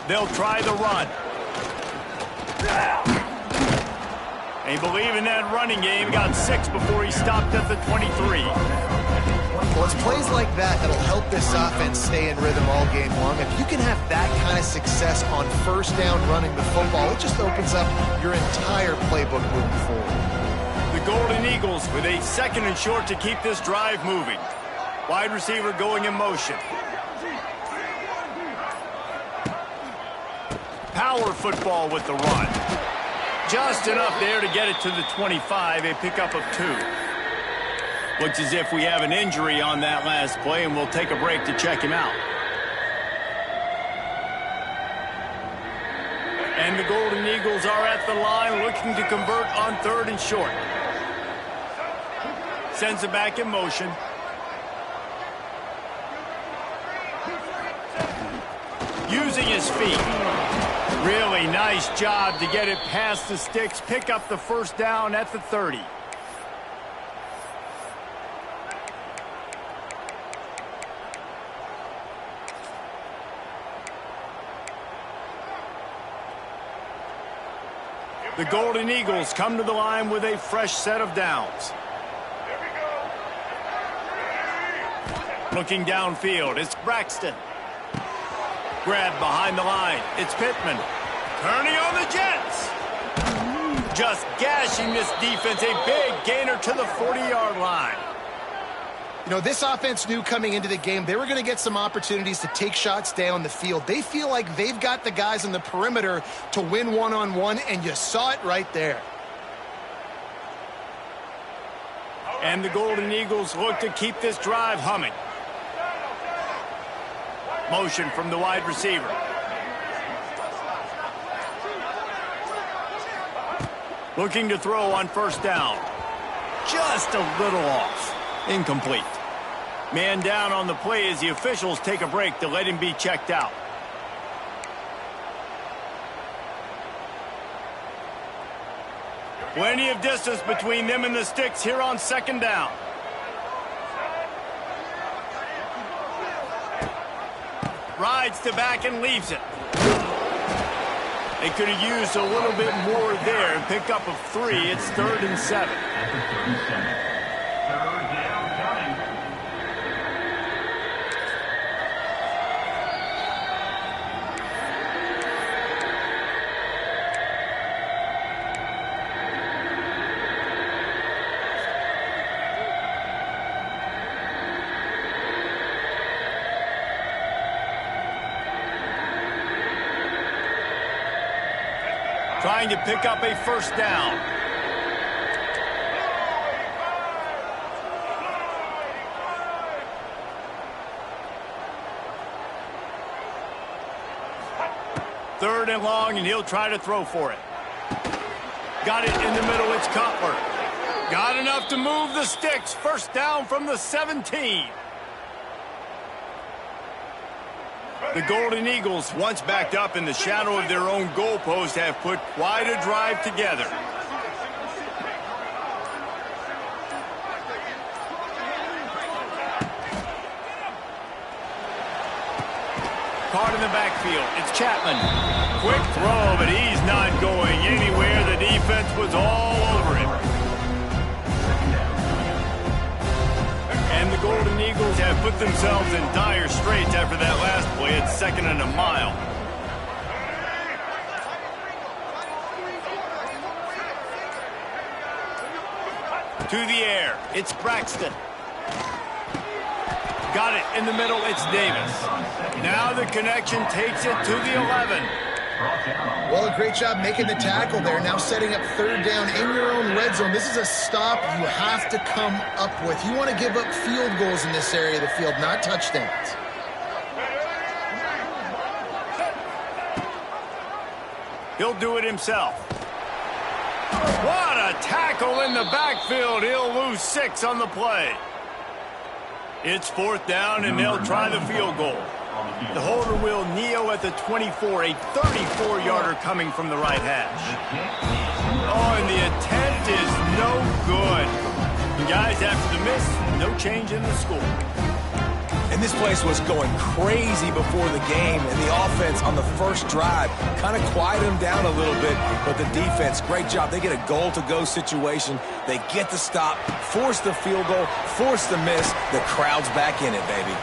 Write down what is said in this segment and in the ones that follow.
They'll try the run. They believe in that running game. Got 6 before he stopped at the 23. Well, it's plays like that that'll help this offense stay in rhythm all game long. If you can have that kind of success on first down running the football, it just opens up your entire playbook moving forward. The Golden Eagles with a 2nd and short to keep this drive moving. Wide receiver going in motion. Power football with the run. Just enough there to get it to the 25, a pickup of 2. Looks as if we have an injury on that last play, and we'll take a break to check him out. And the Golden Eagles are at the line looking to convert on 3rd and short. Sends it back in motion. Using his feet. Really nice job to get it past the sticks, pick up the first down at the 30. The Golden Eagles come to the line with a fresh set of downs. Looking downfield, it's Braxton. Grab behind the line. It's Pittman. Turning on the Jets. Just gashing this defense. A big gainer to the 40-yard line. You know, this offense knew coming into the game they were going to get some opportunities to take shots down the field. They feel like they've got the guys on the perimeter to win one-on-one, and you saw it right there. And the Golden Eagles look to keep this drive humming. Motion from the wide receiver. Looking to throw on first down. Just a little off. Incomplete. Man down on the play as the officials take a break to let him be checked out. Plenty of distance between them and the sticks here on 2nd down. Rides to back and leaves it. They could have used a little bit more there and pick up a 3. It's 3rd and 7. Trying to pick up a first down. Third and long, and he'll try to throw for it. Got it in the middle, it's Cutler. Got enough to move the sticks. First down from the 17. The Golden Eagles, once backed up in the shadow of their own goalpost, have put quite a drive together. Caught in the backfield. It's Chapman. Quick throw, but he's not going anywhere. The defense was all over him. And the Golden Eagles have put themselves in dire straits after that last play at 2nd and a mile. To the air, it's Braxton. Got it in the middle, it's Davis. Now the connection takes it to the 11. Well, a great job making the tackle there. Now setting up 3rd down in your own red zone. This is a stop you have to come up with. You want to give up field goals in this area of the field, not touchdowns. He'll do it himself. What a tackle in the backfield. He'll lose 6 on the play. It's 4th down, and they'll try the field goal. The holder will kneel at the 24, a 34-yarder coming from the right hash. Oh, and the attempt is no good. And guys, after the miss, no change in the score. And this place was going crazy before the game, and the offense on the first drive kind of quieted them down a little bit, but the defense, great job. They get a goal-to-go situation. They get the stop, force the field goal, force the miss. The crowd's back in it, baby.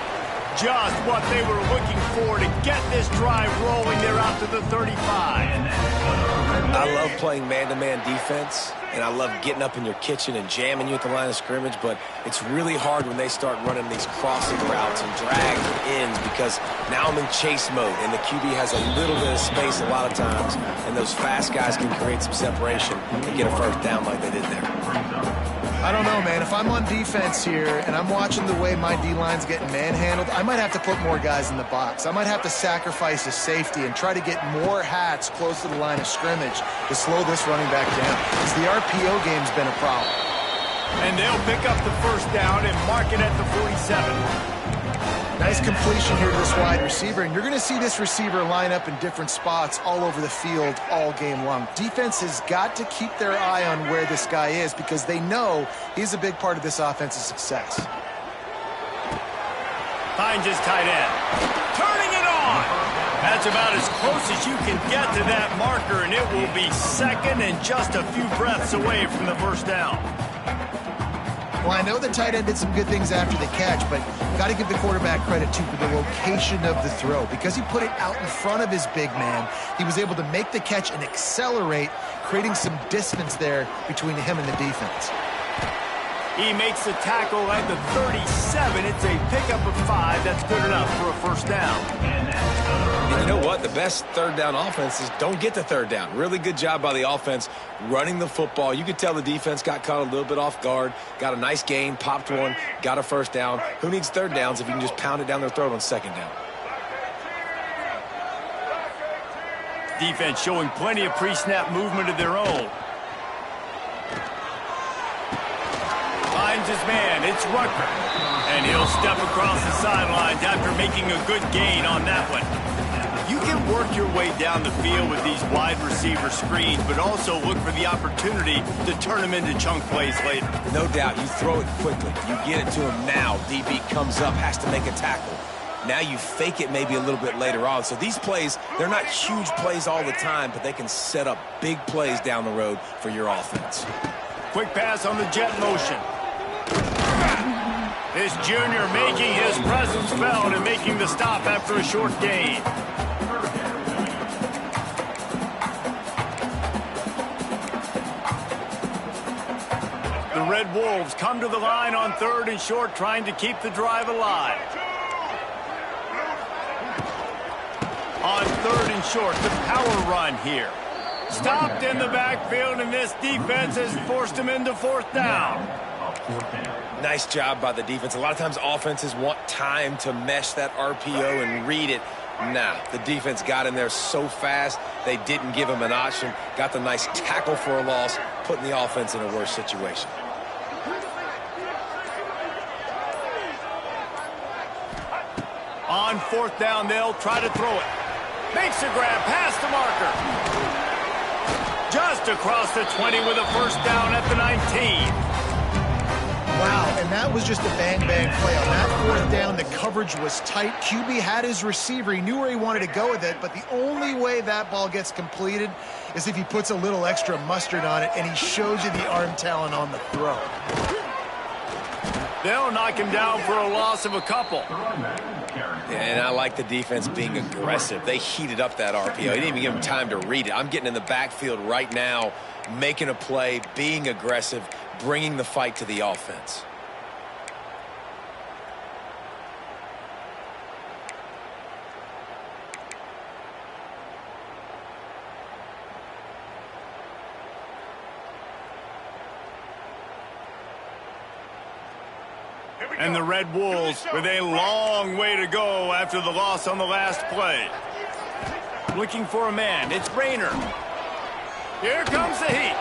Just what they were looking for to get this drive rolling. They're out to the 35. I love playing man-to-man defense, and I love getting up in your kitchen and jamming you at the line of scrimmage, but it's really hard when they start running these crossing routes and drags and ends because now I'm in chase mode, and the QB has a little bit of space a lot of times, and those fast guys can create some separation and get a first down like they did there. I don't know, man. If I'm on defense here and I'm watching the way my D-line's getting manhandled, I might have to put more guys in the box. I might have to sacrifice a safety and try to get more hats close to the line of scrimmage to slow this running back down. Because the RPO game's been a problem. And they'll pick up the first down and mark it at the 47. Nice completion here to this wide receiver, and you're going to see this receiver line up in different spots all over the field all game long. Defense has got to keep their eye on where this guy is because they know he's a big part of this offense's success. Finds his tight end. Turning it on. That's about as close as you can get to that marker, and it will be second and just a few breaths away from the first down. Well, I know the tight end did some good things after the catch, but got to give the quarterback credit, too, for the location of the throw. Because he put it out in front of his big man, he was able to make the catch and accelerate, creating some distance there between him and the defense. He makes the tackle at the 37. It's a pickup of 5. That's good enough for a first down. And you know what? The best third down offenses don't get the third down. Really good job by the offense running the football. You could tell the defense got caught a little bit off guard, got a nice gain, popped one, got a first down. Who needs third downs if you can just pound it down their throat on second down? Defense showing plenty of pre-snap movement of their own. Finds his man. It's Rucker. And he'll step across the sidelines after making a good gain on that one. You can work your way down the field with these wide receiver screens, but also look for the opportunity to turn them into chunk plays later. No doubt. You throw it quickly. You get it to him now. DB comes up, has to make a tackle. Now you fake it maybe a little bit later on. So these plays, they're not huge plays all the time, but they can set up big plays down the road for your offense. Quick pass on the jet motion. This junior making his presence felt and making the stop after a short gain. The Red Wolves come to the line on 3rd and short, trying to keep the drive alive. On 3rd and short, the power run here. Stopped in the backfield, and this defense has forced him into 4th down. Nice job by the defense. A lot of times offenses want time to mesh that RPO and read it. Nah, the defense got in there so fast, they didn't give him an option. Got the nice tackle for a loss, putting the offense in a worse situation. On 4th down, they'll try to throw it. Makes a grab past the marker. Just across the 20 with a first down at the 19. Wow, and that was just a bang-bang play. On that 4th down, the coverage was tight. QB had his receiver. He knew where he wanted to go with it, but the only way that ball gets completed is if he puts a little extra mustard on it, and he shows you the arm talent on the throw. They'll knock him down for a loss of a couple. And I like the defense being aggressive. They heated up that RPO. He didn't even give him time to read it. I'm getting in the backfield right now, making a play, being aggressive, bringing the fight to the offense. And the Red Wolves with a long way to go after the loss on the last play. Looking for a man. It's Rayner. Here comes the heat.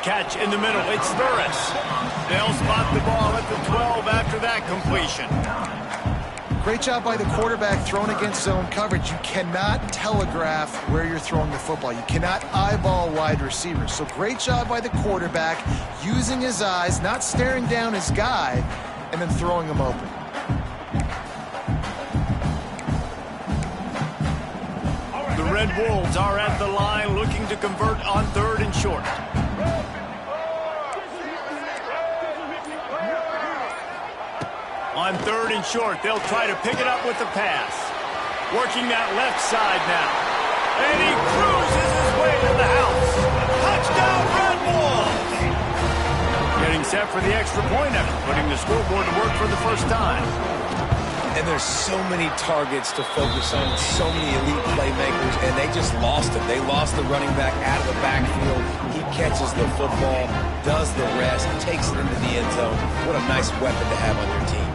Catch in the middle. It's Thuris. They'll spot the ball at the 12 after that completion. Great job by the quarterback throwing against zone coverage. You cannot telegraph where you're throwing the football. You cannot eyeball wide receivers. So great job by the quarterback using his eyes, not staring down his guy, and then throwing him open. Red Wolves are at the line looking to convert on 3rd and short. On 3rd and short, they'll try to pick it up with the pass. Working that left side now. And he cruises his way to the house. Touchdown, Red Wolves! Getting set for the extra point after putting the scoreboard to work for the first time. And there's so many targets to focus on, so many elite playmakers, and they just lost it. They lost the running back out of the backfield. He catches the football, does the rest, takes it into the end zone. What a nice weapon to have on your team.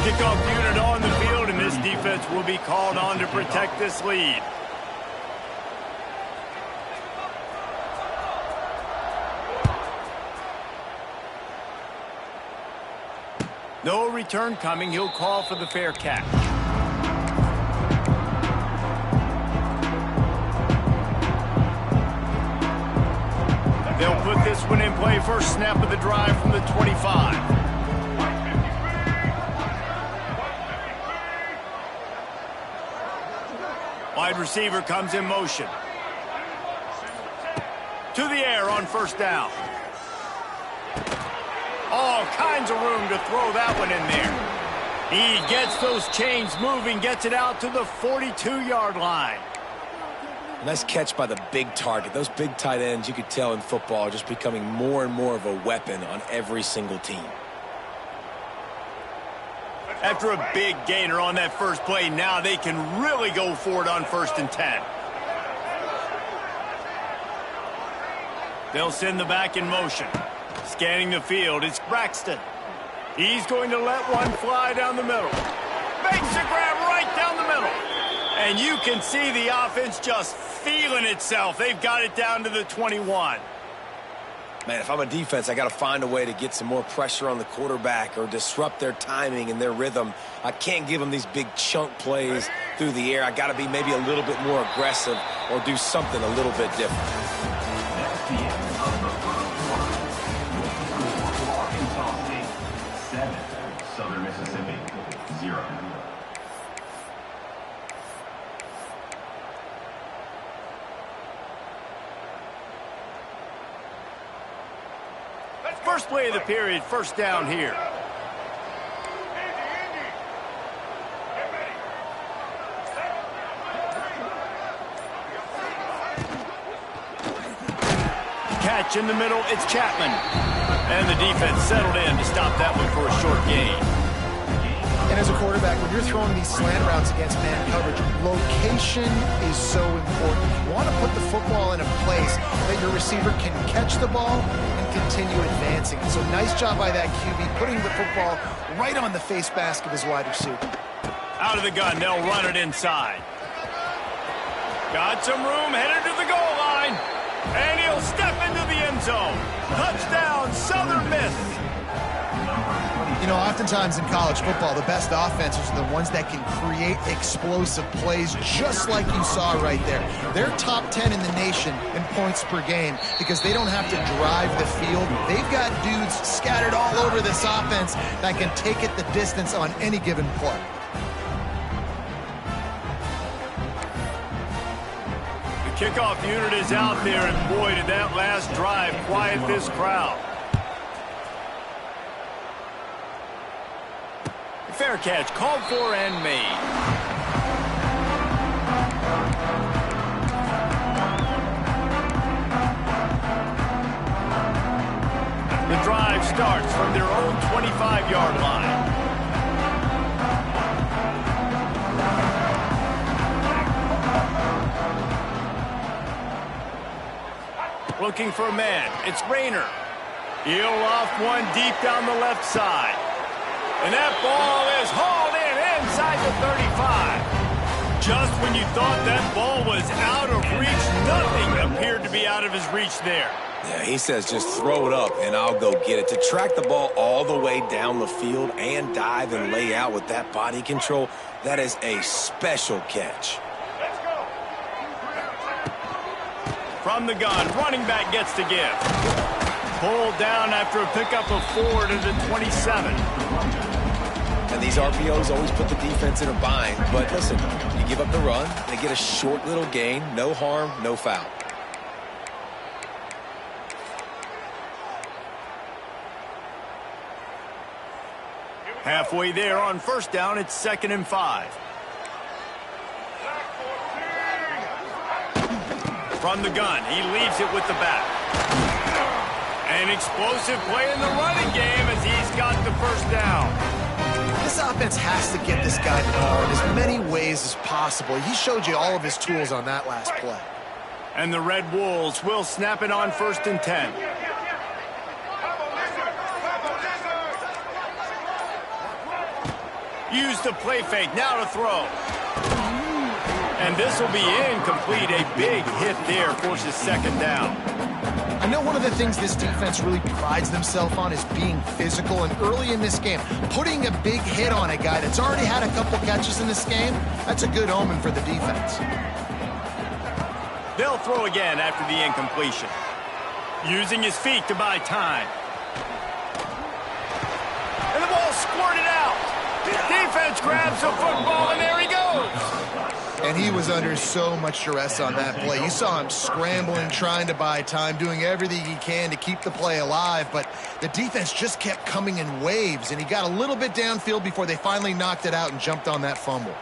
Kickoff unit on the field, and this defense will be called on to protect this lead. No return coming. He'll call for the fair catch. They'll put this one in play. First snap of the drive from the 25. Wide receiver comes in motion. To the air on first down. All kinds of room to throw that one in there. He gets those chains moving, gets it out to the 42-yard line. Nice catch by the big target. Those big tight ends, you could tell in football, are just becoming more and more of a weapon on every single team. After a big gainer on that first play, now they can really go for it on 1st and 10. They'll send the back in motion. Scanning the field, it's Braxton. He's going to let one fly down the middle. Makes a grab right down the middle. And you can see the offense just feeling itself. They've got it down to the 21. Man, if I'm a defense, I got to find a way to get some more pressure on the quarterback or disrupt their timing and their rhythm. I can't give them these big chunk plays through the air. I got to be maybe a little bit more aggressive or do something a little bit different. Southern Mississippi, 0. First play of the period, first down here. Catch in the middle, it's Chapman. And the defense settled in to stop that one for a short gain. And as a quarterback, when you're throwing these slant routes against man coverage, location is so important. You want to put the football in a place that your receiver can catch the ball and continue advancing. So nice job by that QB, putting the football right on the face mask of his wide receiver. Out of the gun, they'll run it inside. Got some room, headed to the goal line. And he'll step into the end zone. Touchdown, Southern Miss. You know, oftentimes in college football, the best offenses are the ones that can create explosive plays, just like you saw right there. They're top 10 in the nation in points per game because they don't have to drive the field. They've got dudes scattered all over this offense that can take it the distance on any given play. The kickoff unit is out there, and boy, did that last drive quiet this crowd. Fair catch called for and made. The drive starts from their own 25-yard line. Looking for a man. It's Rayner. He'll off one deep down the left side. And that ball is hauled in inside the 35. Just when you thought that ball was out of reach, nothing appeared to be out of his reach there. Yeah, he says just throw it up and I'll go get it. To track the ball all the way down the field and dive and lay out with that body control, that is a special catch. Let's go. From the gun, running back gets to give. Pulled down after a pickup of 4 to the 27. And these RPOs always put the defense in a bind. But listen, you give up the run, they get a short little gain, no harm, no foul. Halfway there on first down, it's 2nd and 5. From the gun, he leaves it with the back. An explosive play in the running game as he's got the first down. This offense has to get this guy the ball in as many ways as possible. He showed you all of his tools on that last play. And the Red Wolves will snap it on 1st and 10. Use the play fake, now to throw. And this will be incomplete. A big hit there forces 2nd down. I know one of the things this defense really prides themselves on is being physical, and early in this game, putting a big hit on a guy that's already had a couple catches in this game, that's a good omen for the defense. They'll throw again after the incompletion. Using his feet to buy time. And the ball squirted out. Defense grabs the football, and there he goes. And he was under so much duress on that play. You saw him scrambling, trying to buy time, doing everything he can to keep the play alive, but the defense just kept coming in waves, and he got a little bit downfield before they finally knocked it out and jumped on that fumble.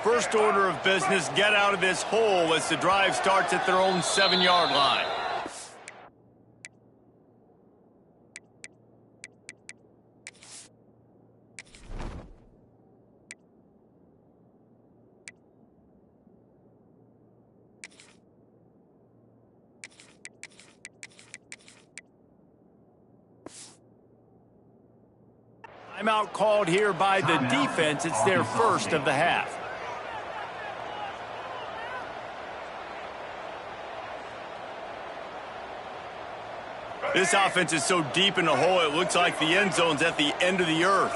First order of business, get out of this hole as the drive starts at their own 7-yard line. Timeout called here by the defense. It's their first of the half. This offense is so deep in the hole, it looks like the end zone's at the end of the earth.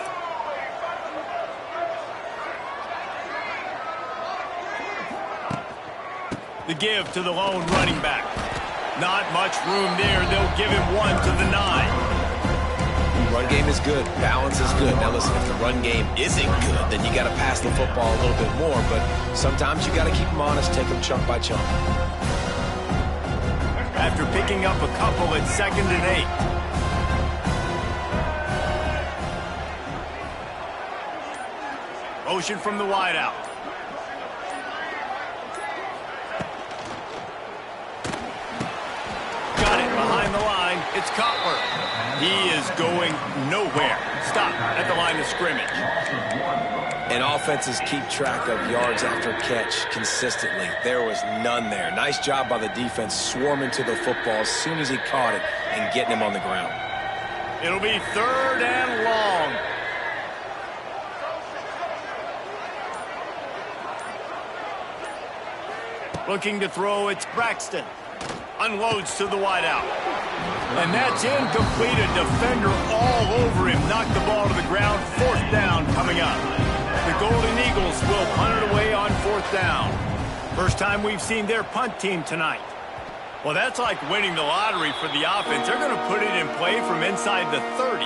The give to the lone running back. Not much room there. They'll give him 1 to the 9. Run game is good. Balance is good. Now listen, if the run game isn't good, then you got to pass the football a little bit more. But sometimes you got to keep them honest, take them chunk by chunk. After picking up a couple, it's 2nd and 8. Motion from the wideout. Got it behind the line. It's Cutler. He is going nowhere. Stop at the line of scrimmage. And offenses keep track of yards after catch consistently. There was none there. Nice job by the defense swarming to the football as soon as he caught it and getting him on the ground. It'll be 3rd and long. Looking to throw, it's Braxton. Unloads to the wideout. And that's incomplete. A defender all over him. Knocked the ball to the ground. 4th down coming up. The Golden Eagles will punt it away on 4th down. First time we've seen their punt team tonight. Well, that's like winning the lottery for the offense. They're going to put it in play from inside the 30.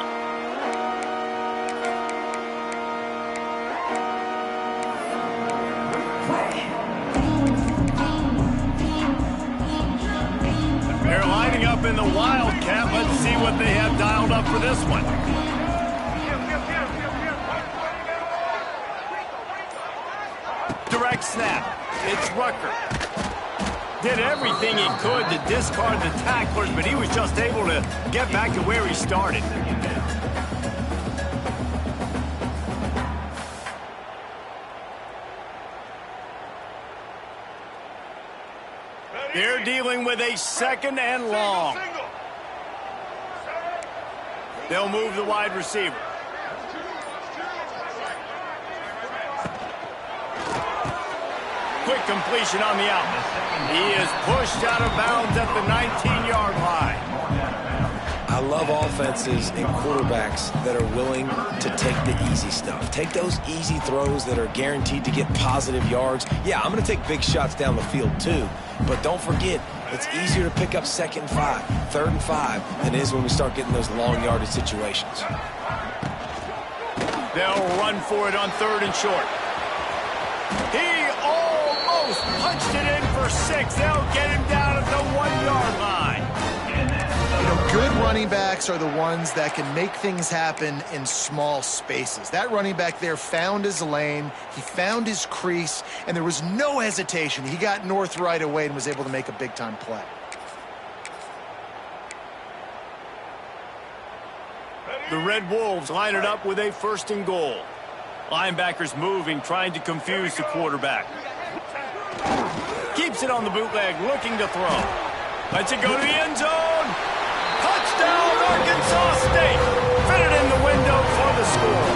They're lining up in the Wildcat. Let's see what they have dialed up for this one. Direct snap. It's Rucker. Did everything he could to discard the tacklers, but he was just able to get back to where he started. They're dealing with a 2nd and long. They'll move the wide receiver. Quick completion on the out. He is pushed out of bounds at the 19-yard line. I love offenses and quarterbacks that are willing to take the easy stuff. Take those easy throws that are guaranteed to get positive yards. Yeah, I'm going to take big shots down the field too, but don't forget, it's easier to pick up 2nd and 5, 3rd and 5 than it is when we start getting those long yardage situations. They'll run for it on 3rd and short. He almost punched it in for 6. They'll get him down at the 1-yard line. You know, good running backs are the ones that can make things happen in small spaces. That running back there found his lane, he found his crease, and there was no hesitation. He got north right away and was able to make a big-time play. The Red Wolves line it up with a 1st and goal. Linebackers moving, trying to confuse the quarterback. Keeps it on the bootleg, looking to throw. Lets it go to the end zone. Touchdown, Arkansas State. Fit it in the window for the score.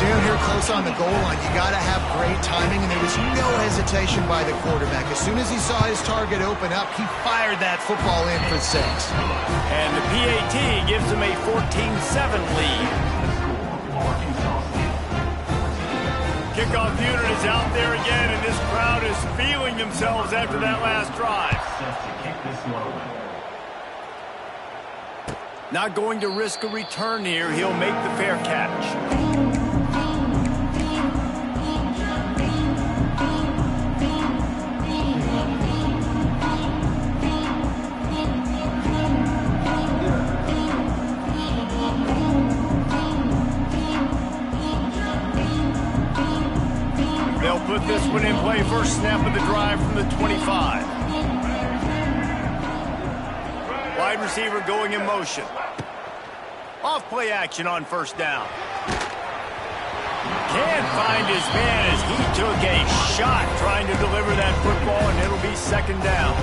Down here close on the goal line, you got to have great timing, and there was no hesitation by the quarterback. As soon as he saw his target open up, he fired that football in for 6. And the PAT gives him a 14-7 lead. Kickoff unit is out there again, and this crowd is feeling themselves after that last drive. Not going to risk a return here. He'll make the fair catch. They'll put this one in play. First snap of the drive from the 25. Wide receiver going in motion. Off play action on 1st down. Can't find his man as he took a shot trying to deliver that football, and it'll be 2nd down.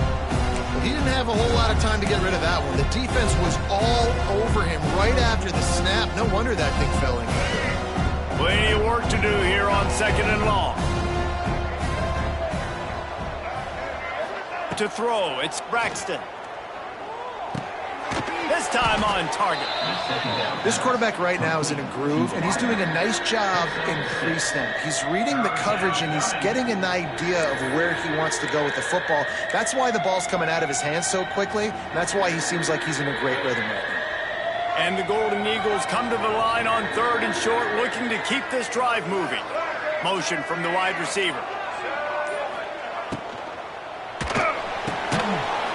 Well, he didn't have a whole lot of time to get rid of that one. The defense was all over him right after the snap. No wonder that thing fell in. Plenty of work to do here on 2nd and long. To throw, it's Braxton. This time on target. This quarterback right now is in a groove, and he's doing a nice job increasing them. He's reading the coverage, and he's getting an idea of where he wants to go with the football. That's why the ball's coming out of his hands so quickly, and that's why he seems like he's in a great rhythm right now. And the Golden Eagles come to the line on 3rd and short, looking to keep this drive moving. Motion from the wide receiver.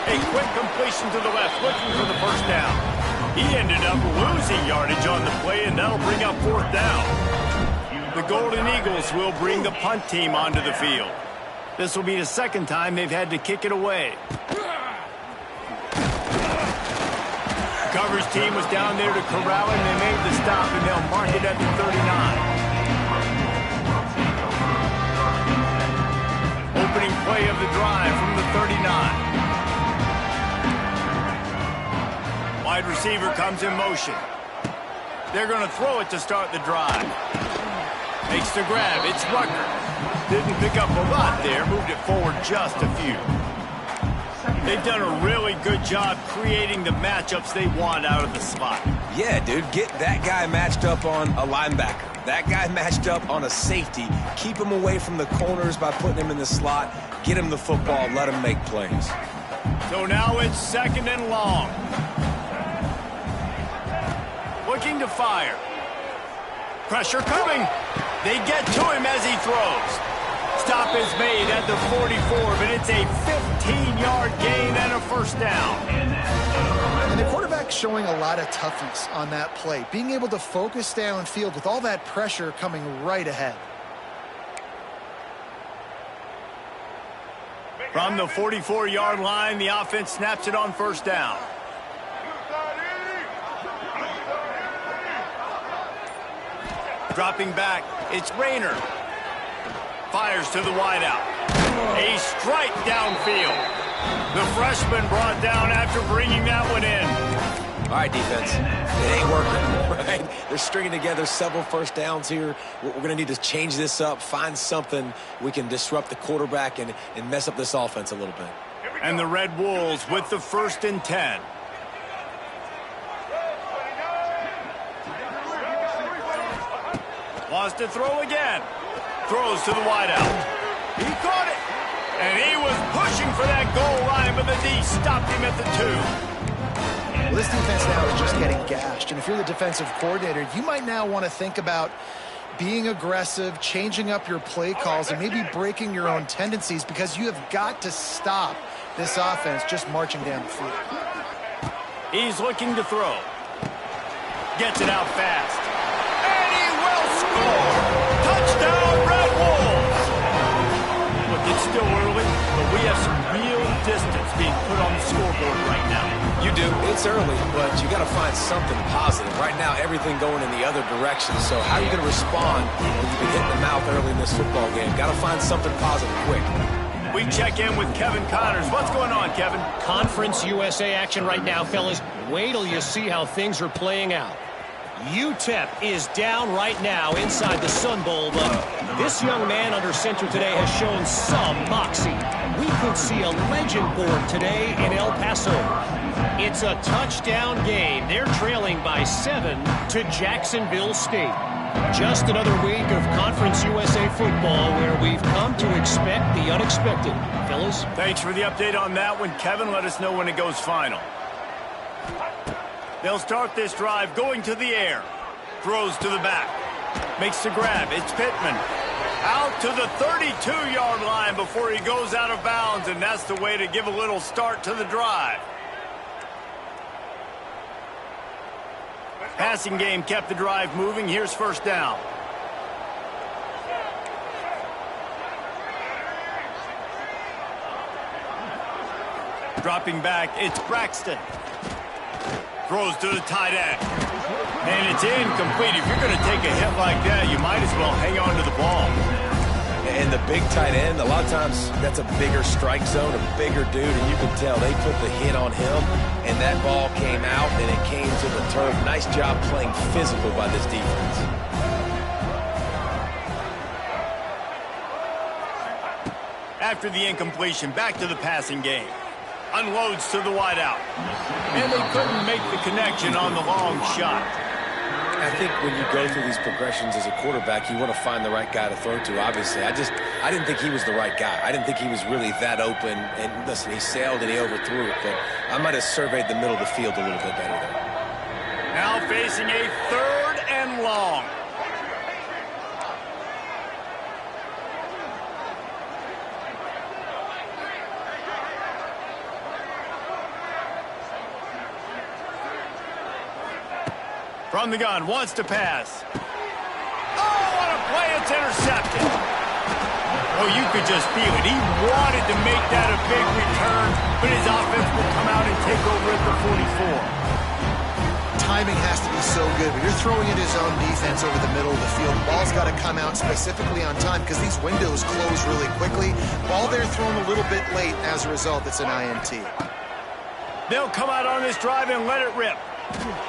A quick completion to the left, looking for the 1st down. He ended up losing yardage on the play, and that'll bring up 4th down. The Golden Eagles will bring the punt team onto the field. This will be the 2nd time they've had to kick it away. The coverage team was down there to corral him. They made the stop, and they'll mark it at the 39. Opening play of the drive from the 39. Wide receiver comes in motion. They're going to throw it to start the drive. Makes the grab. It's Rucker. Didn't pick up a lot there. Moved it forward just a few. They've done a really good job creating the matchups they want out of the slot. Yeah, dude, get that guy matched up on a linebacker. That guy matched up on a safety. Keep him away from the corners by putting him in the slot. Get him the football. Let him make plays. So now it's 2nd and long. Looking to fire. Pressure coming. They get to him as he throws. Stop is made at the 44, but it's a 15-yard gain and a 1st down. And the quarterback's showing a lot of toughness on that play, being able to focus downfield with all that pressure coming right ahead. From the 44-yard line, the offense snaps it on 1st down. Dropping back, it's Rayner. Fires to the wideout. A strike downfield. The freshman brought down after bringing that one in. All right, defense. It ain't working, right? They're stringing together several 1st downs here. We're going to need to change this up, find something we can disrupt the quarterback and mess up this offense a little bit. And the Red Wolves with the 1st and 10. Wants to throw again. Throws to the wideout. He caught it. And he was pushing for that goal line, but the D stopped him at the 2. Well, this defense now is just getting gashed. And if you're the defensive coordinator, you might now want to think about being aggressive, changing up your play calls, and maybe breaking your own tendencies, because you have got to stop this offense just marching down the field. He's looking to throw. Gets it out fast. And he will score! Touchdown, Red Wolves! Look, it's still early, but we have some real distance being put on the scoreboard right now. You do. It's early, but you got to find something positive. Right now, everything going in the other direction. So how are you going to respond when you've been hit in the mouth early in this football game? Got to find something positive quick. We check in with Kevin Connors. What's going on, Kevin? Conference USA action right now, fellas. Wait till you see how things are playing out. UTEP is down right now inside the Sun Bowl, but this young man under center today has shown some moxie. We could see a legend born today in El Paso. It's a touchdown game. They're trailing by 7 to Jacksonville State. Just another week of Conference USA football where we've come to expect the unexpected. Fellas? Thanks for the update on that one, Kevin. Let us know when it goes final. They'll start this drive going to the air. Throws to the back. Makes the grab. It's Pittman. Out to the 32-yard line before he goes out of bounds, and that's the way to give a little start to the drive. Passing game kept the drive moving. Here's first down. Dropping back, it's Braxton. Throws to the tight end. And it's incomplete. If you're going to take a hit like that, you might as well hang on to the ball. And the big tight end, a lot of times that's a bigger strike zone, a bigger dude, and you can tell they put the hit on him, and that ball came out, and it came to the turf. Nice job playing physical by this defense. After the incompletion, back to the passing game. Unloads to the wideout. And they couldn't make the connection on the long shot. I think when you go through these progressions as a quarterback, you want to find the right guy to throw to, obviously. I didn't think he was the right guy. I didn't think he was really that open. And listen, he sailed and he overthrew it, but I might have surveyed the middle of the field a little bit better there. Now facing a 3rd and long. From the gun, wants to pass. Oh, what a play, it's intercepted. Oh, you could just feel it. He wanted to make that a big return, but his offense will come out and take over at the 44. Timing has to be so good. When you're throwing at his own defense over the middle of the field, the ball's got to come out specifically on time because these windows close really quickly. Ball there thrown a little bit late. As a result, it's an INT. They'll come out on this drive and let it rip.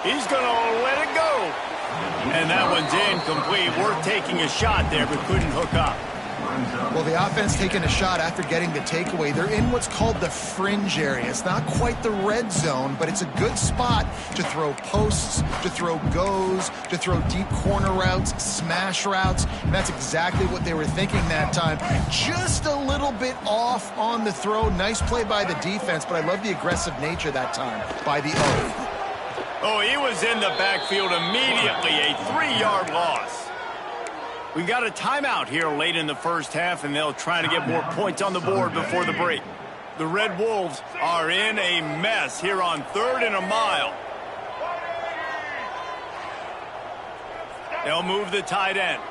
He's going to let it go. And that one's incomplete. Worth taking a shot there, but couldn't hook up. Well, the offense taking a shot after getting the takeaway. They're in what's called the fringe area. It's not quite the red zone, but it's a good spot to throw posts, to throw goes, to throw deep corner routes, smash routes. And that's exactly what they were thinking that time. Just a little bit off on the throw. Nice play by the defense, but I love the aggressive nature that time by the O. Oh, he was in the backfield immediately. A 3-yard loss. We got a timeout here late in the first half, and they'll try to get more points on the board before the break. The Red Wolves are in a mess here on 3rd and a mile. They'll move the tight end.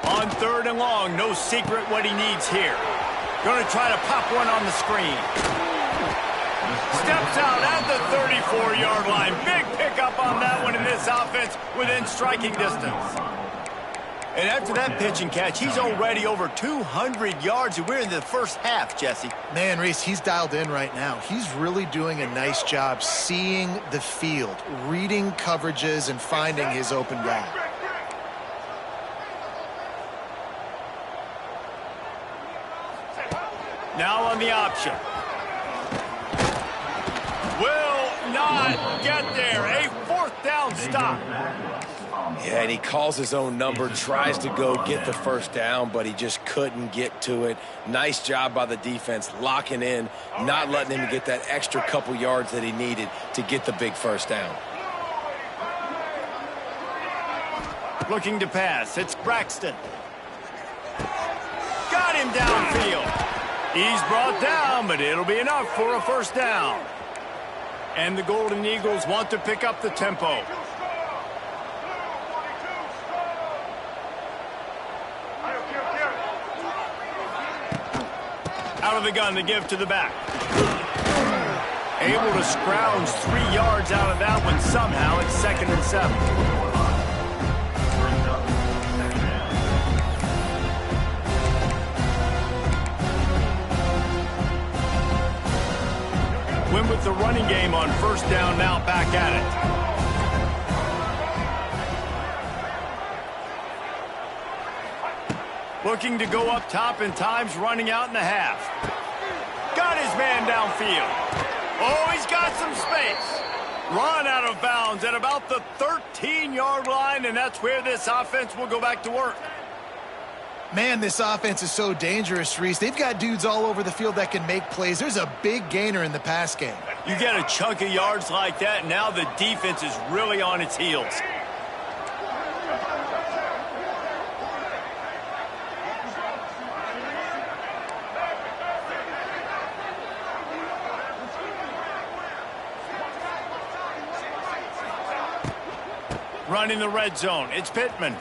On 3rd and long, no secret what he needs here. Going to try to pop one on the screen. Steps out at the 34-yard line. Big pickup on that one in this offense within striking distance. And after that pitch and catch, he's already over 200 yards, and we're in the first half, Jesse. Man, Reese, he's dialed in right now. He's really doing a nice job seeing the field, reading coverages, and finding his open guy. Now on the option. Will not get there. A 4th down stop. Yeah, and he calls his own number, tries to go get the first down, but he just couldn't get to it. Nice job by the defense, locking in, not letting him get that extra couple yards that he needed to get the big first down. Looking to pass, it's Braxton. Got him downfield. He's brought down, but it'll be enough for a first down. And the Golden Eagles want to pick up the tempo. Out of the gun to give to the back. Able to scrounge 3 yards out of that one somehow. It's 2nd and 7. Win with the running game on first down, now back at it. Looking to go up top, and time's running out in the half. Got his man downfield. Oh, he's got some space. Run out of bounds at about the 13-yard line, and that's where this offense will go back to work. Man, this offense is so dangerous, Reese. They've got dudes all over the field that can make plays. There's a big gainer in the pass game. You get a chunk of yards like that, and now the defense is really on its heels. Running the red zone, it's Pittman.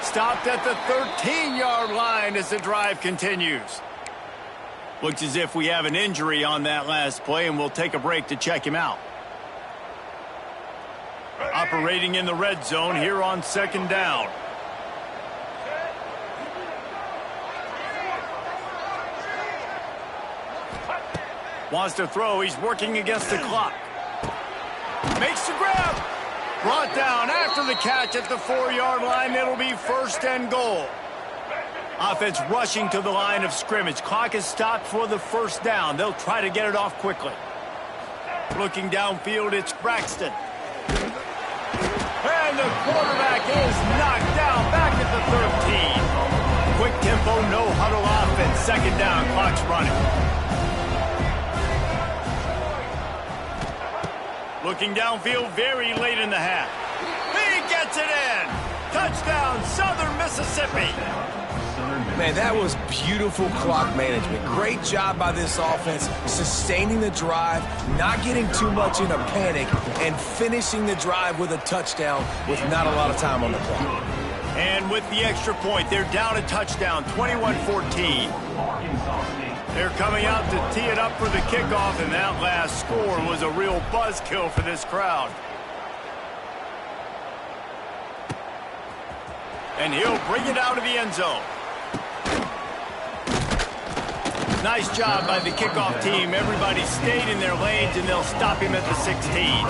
Stopped at the 13-yard line as the drive continues. Looks as if we have an injury on that last play, and we'll take a break to check him out. Operating in the red zone here on 2nd down. Wants to throw. He's working against the clock. Makes the grab. Brought down after the catch at the 4-yard line. It'll be 1st and goal. Offense rushing to the line of scrimmage. Clock is stopped for the first down. They'll try to get it off quickly. Looking downfield, it's Braxton. And the quarterback is knocked down back at the 13. Quick tempo, no huddle offense. 2nd down, clock's running. Looking downfield very late in the half. He gets it in. Touchdown, Southern Mississippi. Man, that was beautiful clock management. Great job by this offense, sustaining the drive, not getting too much in a panic, and finishing the drive with a touchdown with not a lot of time on the clock. And with the extra point, they're down a touchdown, 21-14. They're coming out to tee it up for the kickoff, and that last score was a real buzzkill for this crowd. And he'll bring it out of the end zone. Nice job by the kickoff team. Everybody stayed in their lanes, and they'll stop him at the 16.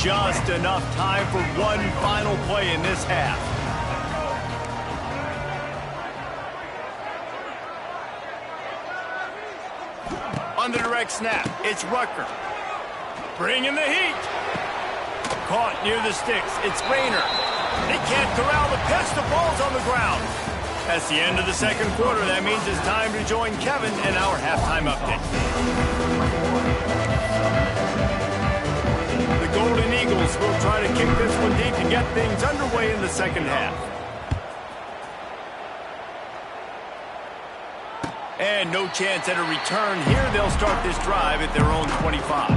Just enough time for one final play in this half. On the direct snap, it's Rucker. Bringing the heat. Caught near the sticks, it's Rayner. They can't corral the pitch, the ball's on the ground. That's the end of the 2nd quarter. That means it's time to join Kevin in our halftime update. The Golden Eagles will try to kick this one deep to get things underway in the 2nd half. And no chance at a return here. They'll start this drive at their own 25.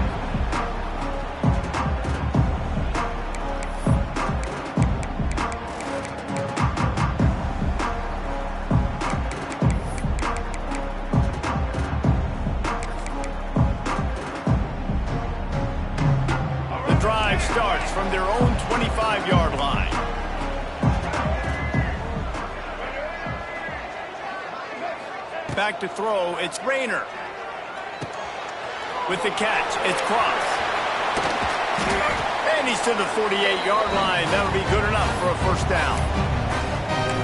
The drive starts from their own 25-yard line. Back to throw, it's Rayner. With the catch, it's Cross. And he's to the 48-yard line. That'll be good enough for a first down.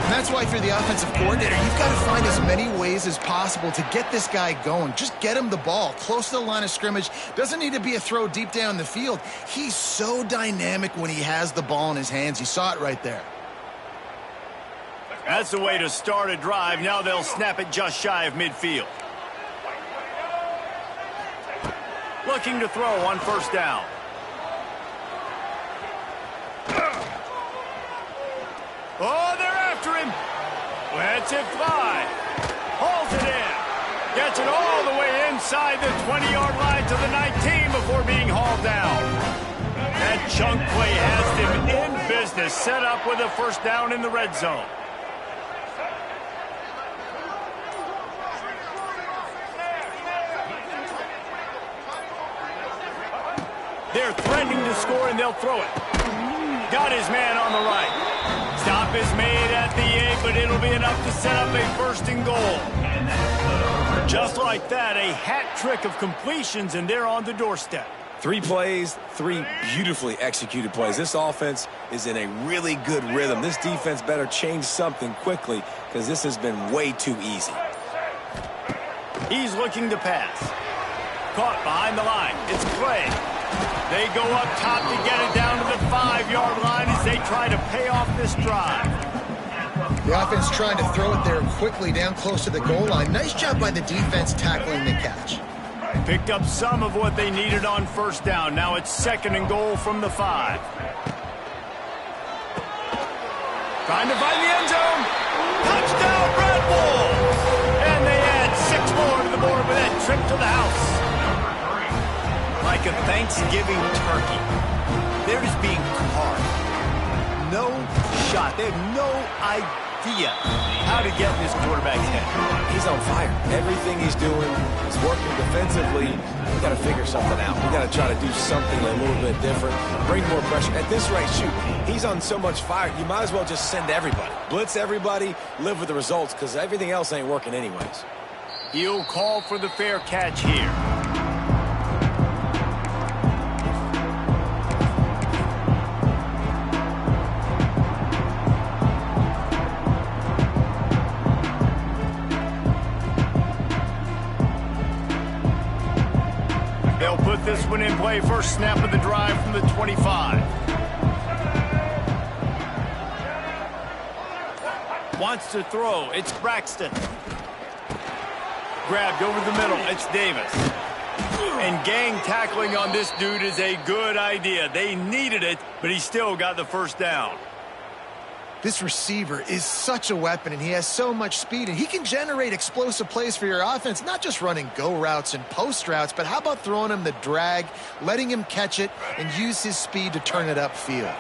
And that's why if you're the offensive coordinator, you've got to find as many ways as possible to get this guy going. Just get him the ball close to the line of scrimmage. Doesn't need to be a throw deep down the field. He's so dynamic when he has the ball in his hands. You saw it right there. That's the way to start a drive. Now they'll snap it just shy of midfield. Looking to throw on first down. Oh, they're after him. Lets it fly. Hauls it in. Gets it all the way inside the 20-yard line to the 19 before being hauled down. That chunk play has them in business, set up with a first down in the red zone. They're threatening to score, and they'll throw it. Got his man on the right. Stop is made at the 8, but it'll be enough to set up a first and goal. Just like that, a hat trick of completions, and they're on the doorstep. 3 plays, 3 beautifully executed plays. This offense is in a really good rhythm. This defense better change something quickly because this has been way too easy. He's looking to pass. Caught behind the line. It's Clay. They go up top to get it down to the 5-yard line as they try to pay off this drive. The offense trying to throw it there quickly down close to the goal line. Nice job by the defense tackling the catch. Picked up some of what they needed on first down. Now it's second and goal from the 5. Trying to find the end zone. Touchdown, Red Bulls! And they add 6 more to the board with that trip to the house. Like a Thanksgiving turkey. They're just being carved. No shot. They have no idea how to get in this quarterback's head. He's on fire. Everything he's doing is working defensively. We got to figure something out. We got to try to do something a little bit different. Bring more pressure. At this rate, shoot, he's on so much fire, you might as well just send everybody. Blitz everybody, live with the results, because everything else ain't working anyways. He'll call for the fair catch here. They'll put this one in play. First snap of the drive from the 25. Wants to throw. It's Braxton. Grabbed over the middle. It's Davis. And gang tackling on this dude is a good idea. They needed it, but he still got the first down. This receiver is such a weapon, and he has so much speed, and he can generate explosive plays for your offense, not just running go routes and post routes, but how about throwing him the drag, letting him catch it, and use his speed to turn it upfield.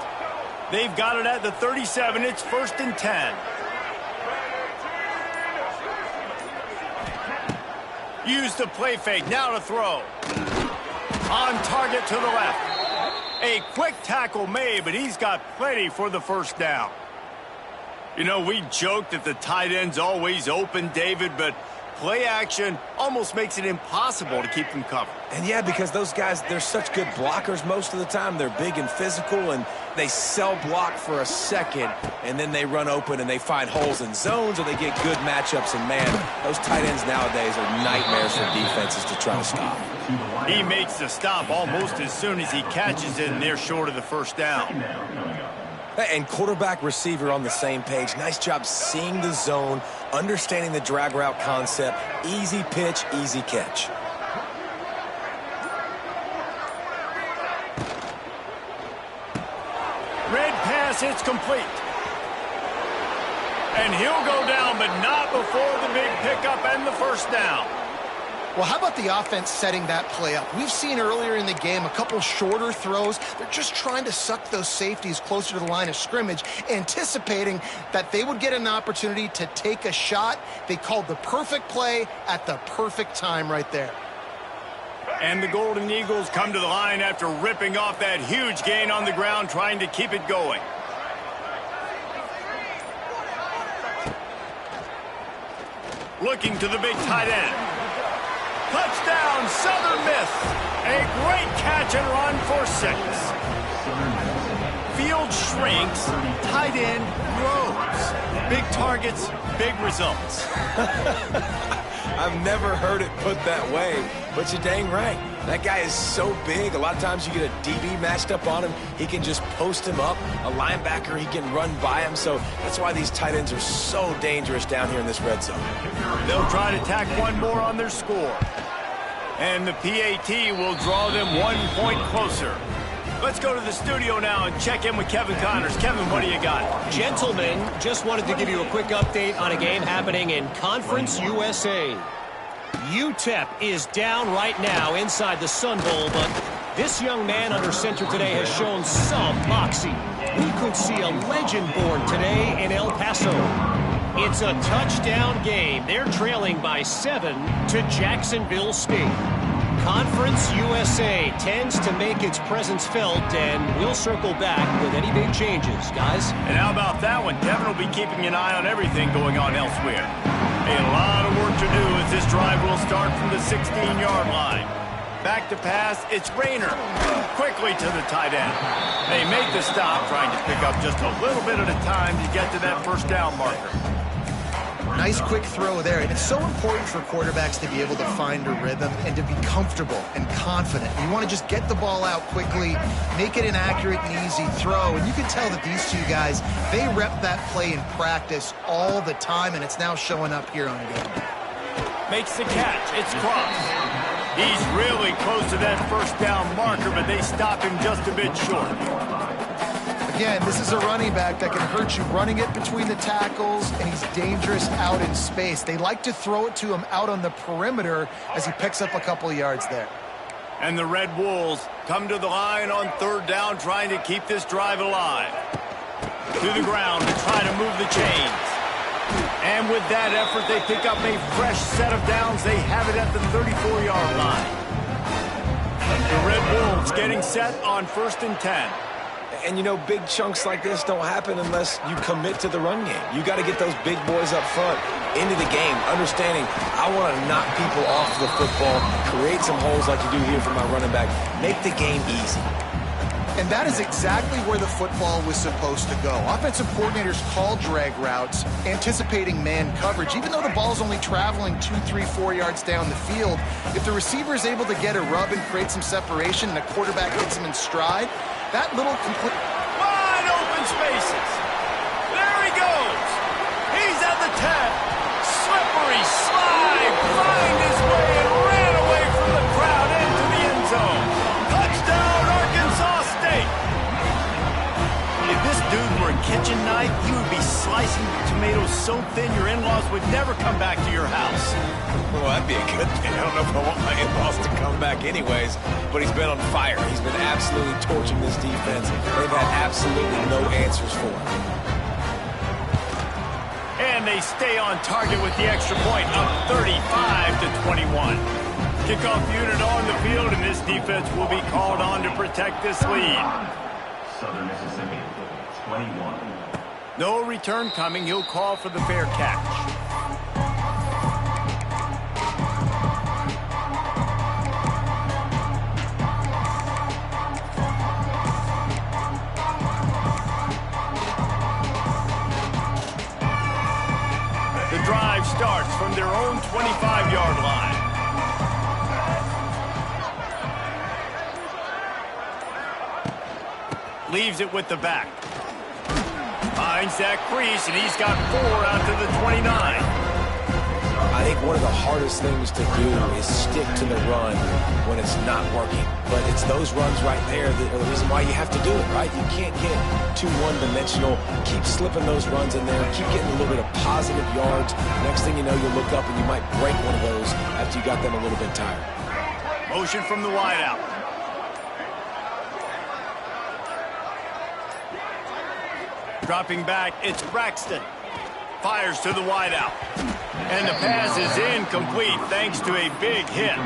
They've got it at the 37. It's first and 10. Use the play fake. Now to throw. On target to the left. A quick tackle made, but he's got plenty for the first down. You know, we joke that the tight end's always open, David, but play action almost makes it impossible to keep them covered. And yeah, because those guys, they're such good blockers most of the time. They're big and physical, and they sell block for a second, and then they run open and they find holes in zones, or they get good matchups. And man, those tight ends nowadays are nightmares for defenses to try to stop. He makes the stop almost as soon as he catches it, and they're short of the first down. And quarterback receiver on the same page. Nice job seeing the zone, understanding the drag route concept. Easy pitch, easy catch. Red pass, it's complete. And he'll go down, but not before the big pickup and the first down. Well, how about the offense setting that play up? We've seen earlier in the game a couple shorter throws. They're just trying to suck those safeties closer to the line of scrimmage, anticipating that they would get an opportunity to take a shot. They called the perfect play at the perfect time right there. And the Golden Eagles come to the line after ripping off that huge gain on the ground, trying to keep it going. Looking to the big tight end. Touchdown, Southern Miss. A great catch and run for 6. field shrinks, tight end grows. Big targets, big results. I've never heard it put that way, but you're dang right. That guy is so big. A lot of times you get a DB matched up on him. He can just post him up. A linebacker, he can run by him. So that's why these tight ends are so dangerous down here in this red zone. They'll try to tack one more on their score. And the PAT will draw them 1 point closer. Let's go to the studio now and check in with Kevin Connors. Kevin, what do you got? Gentlemen, just wanted to give you a quick update on a game happening in Conference USA. UTEP is down right now inside the Sun Bowl, but this young man under center today has shown some moxie. We could see a legend born today in El Paso. It's a touchdown game. They're trailing by 7 to Jacksonville State. Conference USA tends to make its presence felt, and we'll circle back with any big changes, guys. And how about that one? Kevin will be keeping an eye on everything going on elsewhere. A lot of work to do as this drive will start from the 16-yard line. Back to pass, it's Rayner. Quickly to the tight end. They make the stop, trying to pick up just a little bit at a time to get to that first down marker. Nice quick throw there. And it's so important for quarterbacks to be able to find a rhythm and to be comfortable and confident. You want to just get the ball out quickly, make it an accurate and easy throw. And you can tell that these two guys, they rep that play in practice all the time, and it's now showing up here on game. Makes the catch. It's Cross. He's really close to that first down marker, but they stop him just a bit short. Again, this is a running back that can hurt you running it between the tackles, and he's dangerous out in space. They like to throw it to him out on the perimeter as he picks up a couple of yards there. And the Red Wolves come to the line on third down, trying to keep this drive alive. To the ground to try to move the chains. And with that effort, they pick up a fresh set of downs. They have it at the 34-yard line. The Red Wolves getting set on 1st and 10. And, you know, big chunks like this don't happen unless you commit to the run game. You got to get those big boys up front into the game, understanding I want to knock people off the football, create some holes like you do here for my running back, make the game easy. And that is exactly where the football was supposed to go. Offensive coordinators call drag routes, anticipating man coverage. Even though the ball's only traveling 2, 3, 4 yards down the field, if the receiver is able to get a rub and create some separation and the quarterback hits him in stride, that little complete... Wide open spaces. There he goes. He's at the 10. Slippery slide. Find his way and ran away from the crowd into the end zone. Touchdown, Arkansas State. If this dude were a kitchen knife, he would be slicing tomatoes so thin your in-laws would never come back to your house. Well, that'd be a good thing. I don't know if I want my in-laws to come back anyways, but he's been on fire. He's been absolutely torching this defense. They've had absolutely no answers for him. And they stay on target with the extra point, up 35-21. Kickoff unit on the field, and this defense will be called on to protect this lead. Southern Mississippi, 21. No return coming. He'll call for the fair catch. The drive starts from their own 25-yard line. Leaves it with the back. Finds that crease, and he's got 4 out to the 29. I think one of the hardest things to do is stick to the run when it's not working. But it's those runs right there that are the reason why you have to do it, right? You can't get too one-dimensional. Keep slipping those runs in there. Keep getting a little bit of positive yards. Next thing you know, you'll look up and you might break one of those after you got them a little bit tired. Motion from the wideout. Dropping back, it's Braxton. Fires to the wideout. And the pass is incomplete thanks to a big hit.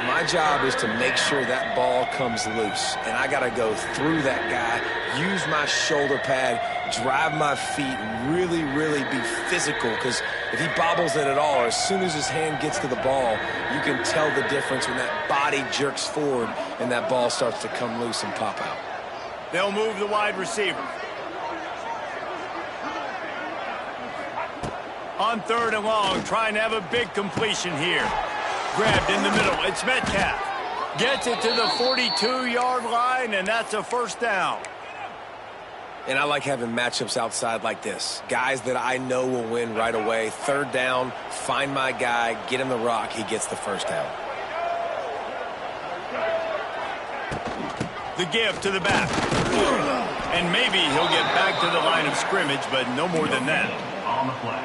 My job is to make sure that ball comes loose. And I got to go through that guy, use my shoulder pad, drive my feet, really, really be physical. Because if he bobbles it at all, or as soon as his hand gets to the ball, you can tell the difference when that body jerks forward and that ball starts to come loose and pop out. They'll move the wide receiver. On 3rd and long, trying to have a big completion here. Grabbed in the middle. It's Metcalf. Gets it to the 42-yard line, and that's a first down. And I like having matchups outside like this. Guys that I know will win right away. 3rd down, find my guy, get him the rock, he gets the first down. The give to the back. And maybe he'll get back to the line of scrimmage, but no more than that. On the play.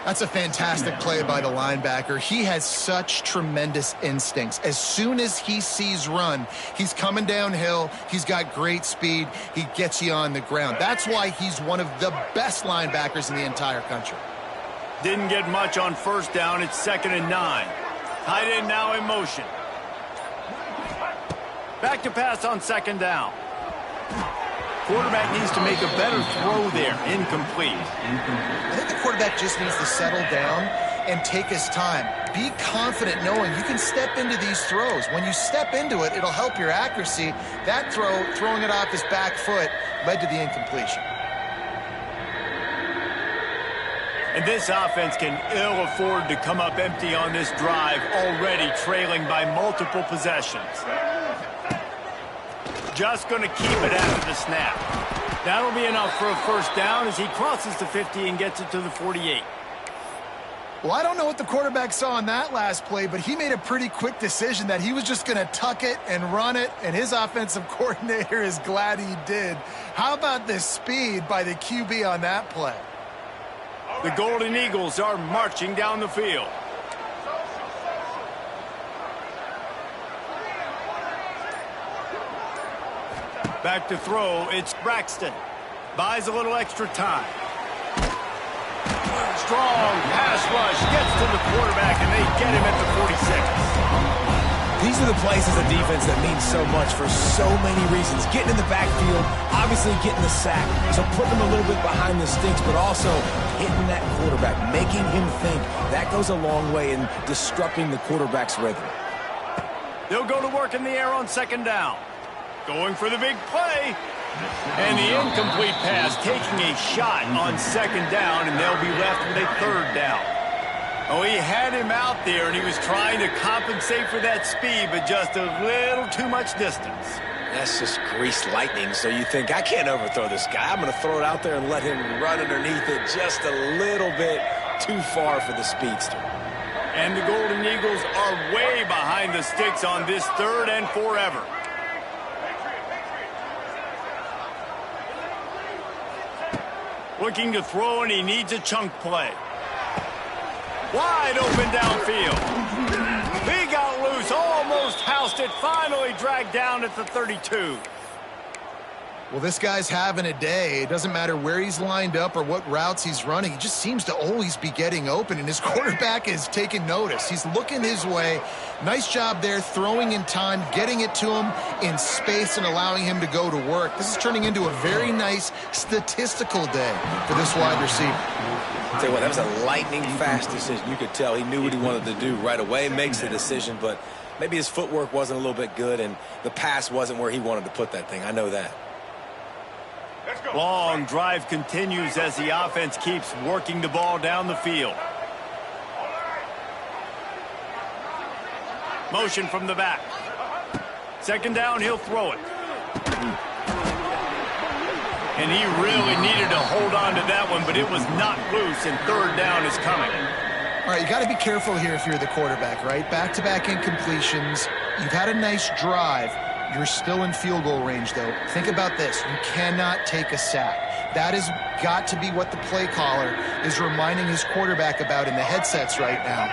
That's a fantastic play by the linebacker. He has such tremendous instincts. As soon as he sees run, he's coming downhill. He's got great speed. He gets you on the ground. That's why he's one of the best linebackers in the entire country. Didn't get much on 1st down. It's 2nd and 9. Tight end now in motion. Back to pass on 2nd down. Quarterback needs to make a better throw there. Incomplete. I think the quarterback just needs to settle down and take his time. Be confident knowing you can step into these throws. When you step into it, it'll help your accuracy. That throw, throwing it off his back foot, led to the incompletion. And this offense can ill afford to come up empty on this drive, already trailing by multiple possessions. Just going to keep it after the snap. That'll be enough for a first down as he crosses the 50 and gets it to the 48. Well, I don't know what the quarterback saw on that last play, but he made a pretty quick decision that he was just going to tuck it and run it, and his offensive coordinator is glad he did. How about the speed by the QB on that play? The Golden Eagles are marching down the field. Back to throw, it's Braxton. Buys a little extra time. Strong pass rush, gets to the quarterback, and they get him at the 46. These are the plays as a defense that mean so much for so many reasons. Getting in the backfield, obviously getting the sack, so putting him a little bit behind the sticks, but also hitting that quarterback, making him think. That goes a long way in disrupting the quarterback's rhythm. They'll go to work in the air on 2nd down. Going for the big play. And the incomplete pass, taking a shot on 2nd down, and they'll be left with a 3rd down. Oh, he had him out there, and he was trying to compensate for that speed, but just a little too much distance. That's just greased lightning, so you think, I can't overthrow this guy. I'm going to throw it out there and let him run underneath it just a little bit too far for the speedster. And the Golden Eagles are way behind the sticks on this 3rd and forever. Looking to throw, and he needs a chunk play. Wide open downfield. He got loose, almost housed it, finally dragged down at the 32. Well, this guy's having a day. It doesn't matter where he's lined up or what routes he's running. He just seems to always be getting open, and his quarterback is taking notice. He's looking his way. Nice job there, throwing in time, getting it to him in space and allowing him to go to work. This is turning into a very nice statistical day for this wide receiver. I'll tell you what, that was a lightning-fast decision. You could tell he knew what he wanted to do right away, makes the decision, but maybe his footwork wasn't a little bit good, and the pass wasn't where he wanted to put that thing. I know that. Long drive continues as the offense keeps working the ball down the field. Motion from the back. 2nd down, he'll throw it. And he really needed to hold on to that one, but it was not loose, and 3rd down is coming. All right, you got to be careful here if you're the quarterback, right? Back-to-back incompletions. You've had a nice drive. You're still in field goal range, though. Think about this. You cannot take a sack. That has got to be what the play caller is reminding his quarterback about in the headsets right now.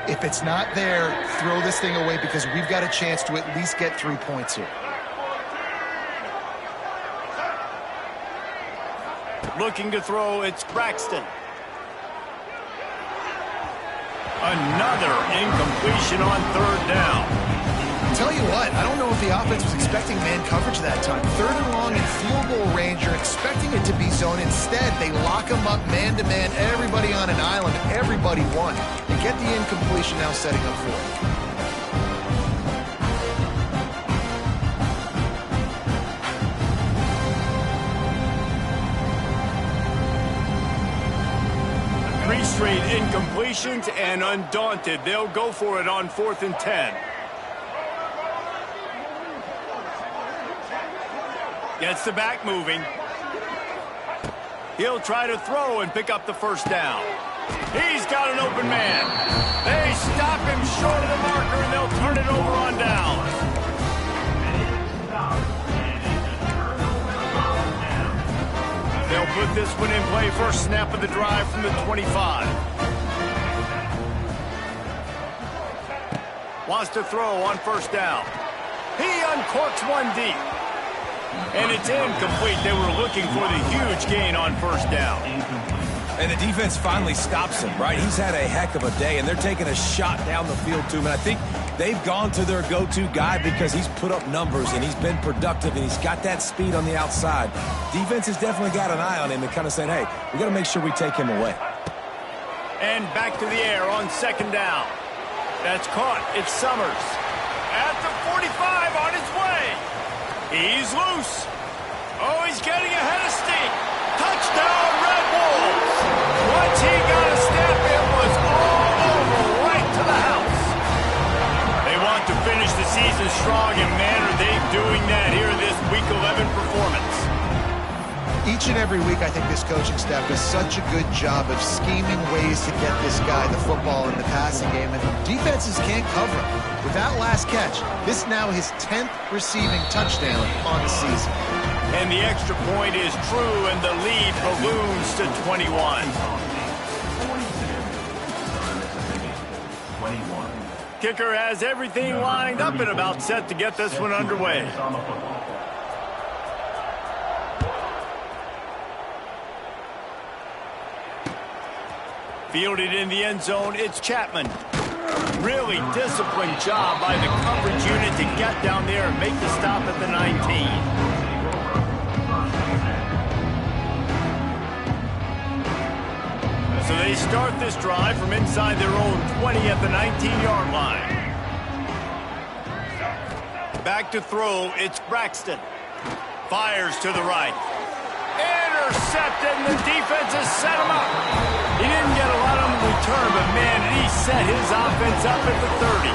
If it's not there, throw this thing away because we've got a chance to at least get 3 points here. Looking to throw, it's Braxton. Another incompletion on 3rd down. Tell you what, I don't know if the offense was expecting man coverage that time. 3rd and long in field goal range, you're expecting it to be zone. Instead, they lock them up man-to-man, everybody on an island, everybody won. They get the incompletion now setting up for it. straight incompletions, and undaunted, they'll go for it on 4th and 10. Gets the back moving. He'll try to throw and pick up the first down. He's got an open man. They stop him short of the marker, and they'll turn it over on down. They'll put this one in play first snap of the drive from the 25. Wants to throw on first down. He uncorks one deep. And it's incomplete. They were looking for the huge gain on first down. And the defense finally stops him, right? He's had a heck of a day, and they're taking a shot down the field to him. And I think they've gone to their go-to guy because he's put up numbers, and he's been productive, and he's got that speed on the outside. Defense has definitely got an eye on him and kind of saying, hey, we got to make sure we take him away. And back to the air on 2nd down. That's caught. It's Summers. At the 45 on his way. He's loose. Oh, he's getting ahead of steam. Touchdown, Red Wolves. Once he got a step, it was all over right to the house. They want to finish the season strong, and man, are they doing that here in this Week 11 performance. Each and every week, I think this coaching staff does such a good job of scheming ways to get this guy the football in the passing game, and defenses can't cover him. With that last catch, this is now his 10th receiving touchdown on the season. And the extra point is true, and the lead balloons to 21. 21. Kicker has everything lined up and about set to get this one underway. Fielded in the end zone, it's Chapman. Really disciplined job by the coverage unit to get down there and make the stop at the 19. So they start this drive from inside their own 20 at the 19-yard line. Back to throw, it's Braxton. Fires to the right. Intercepted, and the defense has set him up. He didn't get a lot on the return, but man, did he set his offense up at the 30.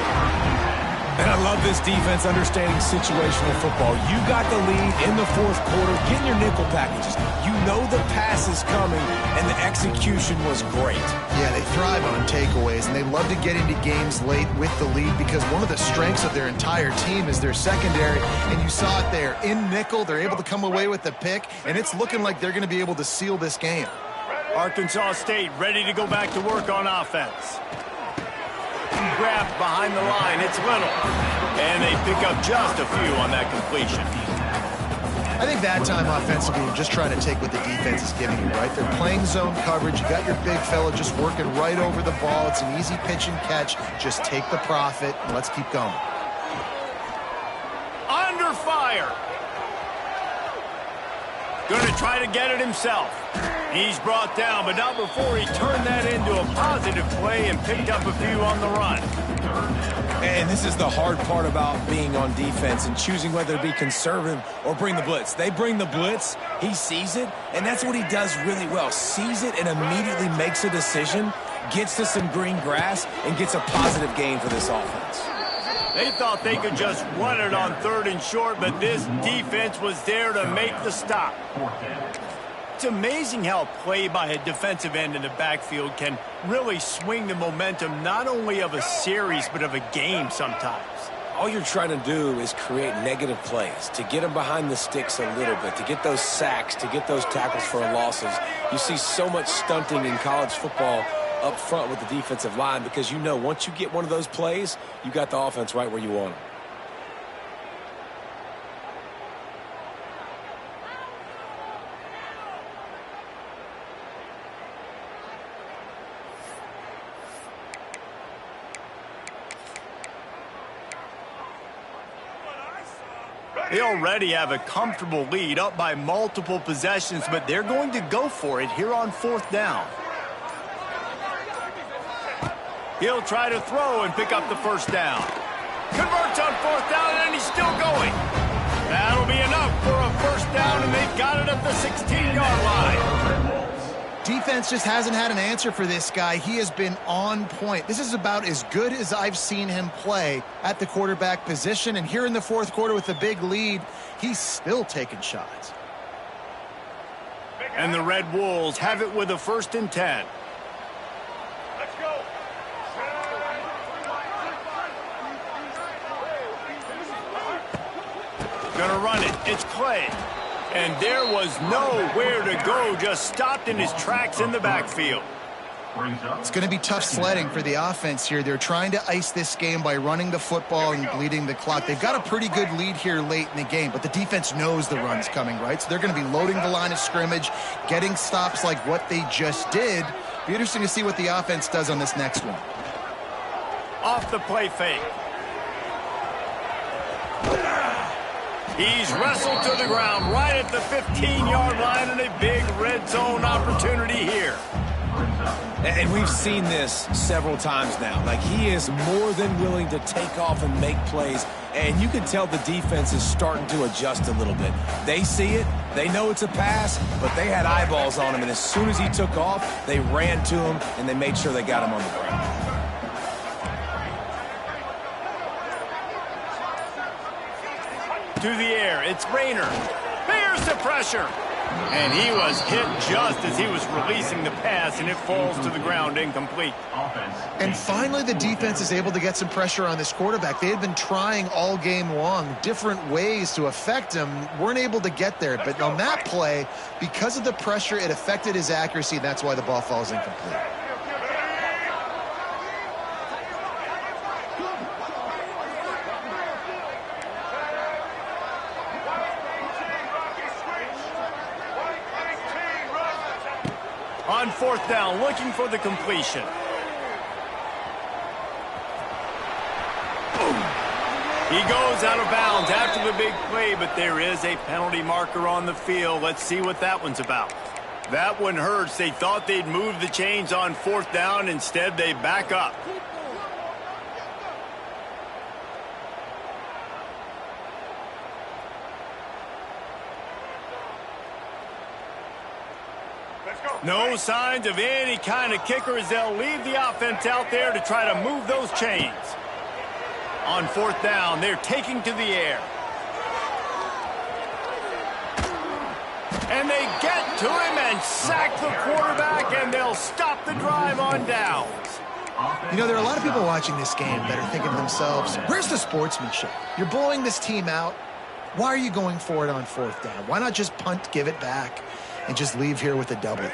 And I love this defense understanding situational football. You got the lead in the 4th quarter. Get in your nickel packages. You know the pass is coming, and the execution was great. Yeah, they thrive on takeaways, and they love to get into games late with the lead because one of the strengths of their entire team is their secondary, and you saw it there. In nickel, they're able to come away with the pick, and it's looking like they're going to be able to seal this game. Arkansas State ready to go back to work on offense. Grabbed behind the line, it's Little. And they pick up just a few on that completion. I think that time offensively, you're just trying to take what the defense is giving you, right? They're playing zone coverage. You got your big fella just working right over the ball. It's an easy pitch and catch. Just take the profit, and let's keep going. Under fire. Going to try to get it himself. He's brought down, but not before he turned that into a positive play and picked up a few on the run. And this is the hard part about being on defense and choosing whether to be conservative or bring the blitz. They bring the blitz, he sees it, and that's what he does really well. Sees it and immediately makes a decision, gets to some green grass, and gets a positive gain for this offense. They thought they could just run it on 3rd and short, but this defense was there to make the stop. It's amazing how play by a defensive end in the backfield can really swing the momentum not only of a series but of a game sometimes. All you're trying to do is create negative plays, to get them behind the sticks a little bit, to get those sacks, to get those tackles for losses. You see so much stunting in college football up front with the defensive line because you know once you get one of those plays, you got the offense right where you want them. They already have a comfortable lead up by multiple possessions, but they're going to go for it here on 4th down. He'll try to throw and pick up the first down. Converts on 4th down, and he's still going. That'll be enough for a first down, and they've got it at the 16-yard line. defense just hasn't had an answer for this guy. He has been on point. This is about as good as I've seen him play at the quarterback position. And here in the fourth quarter with the big lead, he's still taking shots. And the Red Wolves have it with a 1st and 10. Let's go. Gonna run it. It's Clay. And there was nowhere to go. Just stopped in his tracks in the backfield. It's going to be tough sledding for the offense here. They're trying to ice this game by running the football and bleeding the clock. They've got a pretty good lead here late in the game, but the defense knows the run's coming, right? So they're going to be loading the line of scrimmage, getting stops like what they just did. Be interesting to see what the offense does on this next one. Off the play fake. He's wrestled to the ground right at the 15-yard line, and a big red zone opportunity here. And we've seen this several times now. Like, he is more than willing to take off and make plays, and you can tell the defense is starting to adjust a little bit. They see it, they know it's a pass, but they had eyeballs on him, and as soon as he took off, they ran to him, and they made sure they got him on the ground. To the air, it's Rayner. There's the pressure. And he was hit just as he was releasing the pass, and it falls to the ground incomplete. And finally, the defense is able to get some pressure on this quarterback. They had been trying all game long different ways to affect him, weren't able to get there. But on that play, because of the pressure, it affected his accuracy, and that's why the ball falls incomplete. On 4th down, looking for the completion. He goes out of bounds after the big play, but there is a penalty marker on the field. Let's see what that one's about. That one hurts. They thought they'd move the chains on 4th down. Instead, they back up. No signs of any kind of kicker as they'll leave the offense out there to try to move those chains. On 4th down, they're taking to the air. And they get to him and sack the quarterback, and they'll stop the drive on downs. You know, there are a lot of people watching this game that are thinking to themselves, where's the sportsmanship? You're blowing this team out. Why are you going for it on 4th down? Why not just punt, give it back, and just leave here with a W?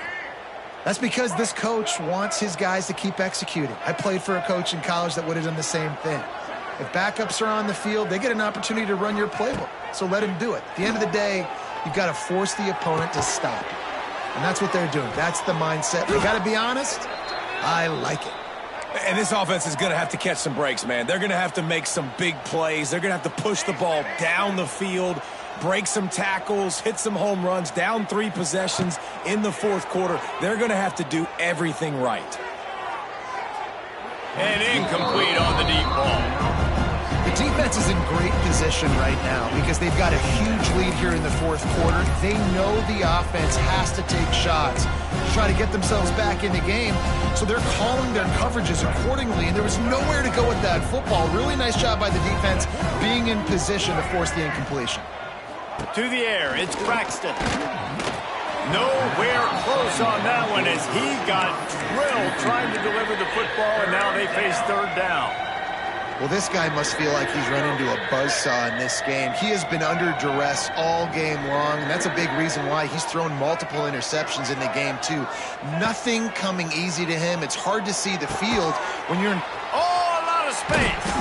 That's because this coach wants his guys to keep executing. I played for a coach in college that would have done the same thing. If backups are on the field, they get an opportunity to run your playbook. So let him do it. At the end of the day, you've got to force the opponent to stop you. And that's what they're doing. That's the mindset. They got to be honest. I like it. And this offense is going to have to catch some breaks, man. They're going to have to make some big plays. They're going to have to push the ball down the field, break some tackles, hit some home runs, down 3 possessions in the 4th quarter. They're going to have to do everything right. And incomplete on the deep ball. The defense is in great position right now because they've got a huge lead here in the 4th quarter. They know the offense has to take shots to try to get themselves back in the game. So they're calling their coverages accordingly, and there was nowhere to go with that football. Really nice job by the defense being in position to force the incompletion. To the air, it's Braxton. Nowhere close on that one as he got drilled trying to deliver the football, and now they face 3rd down. Well, this guy must feel like he's run into a buzzsaw in this game. He has been under duress all game long, and that's a big reason why he's thrown multiple interceptions in the game, too. Nothing coming easy to him. It's hard to see the field when you're in... Oh, a lot of space.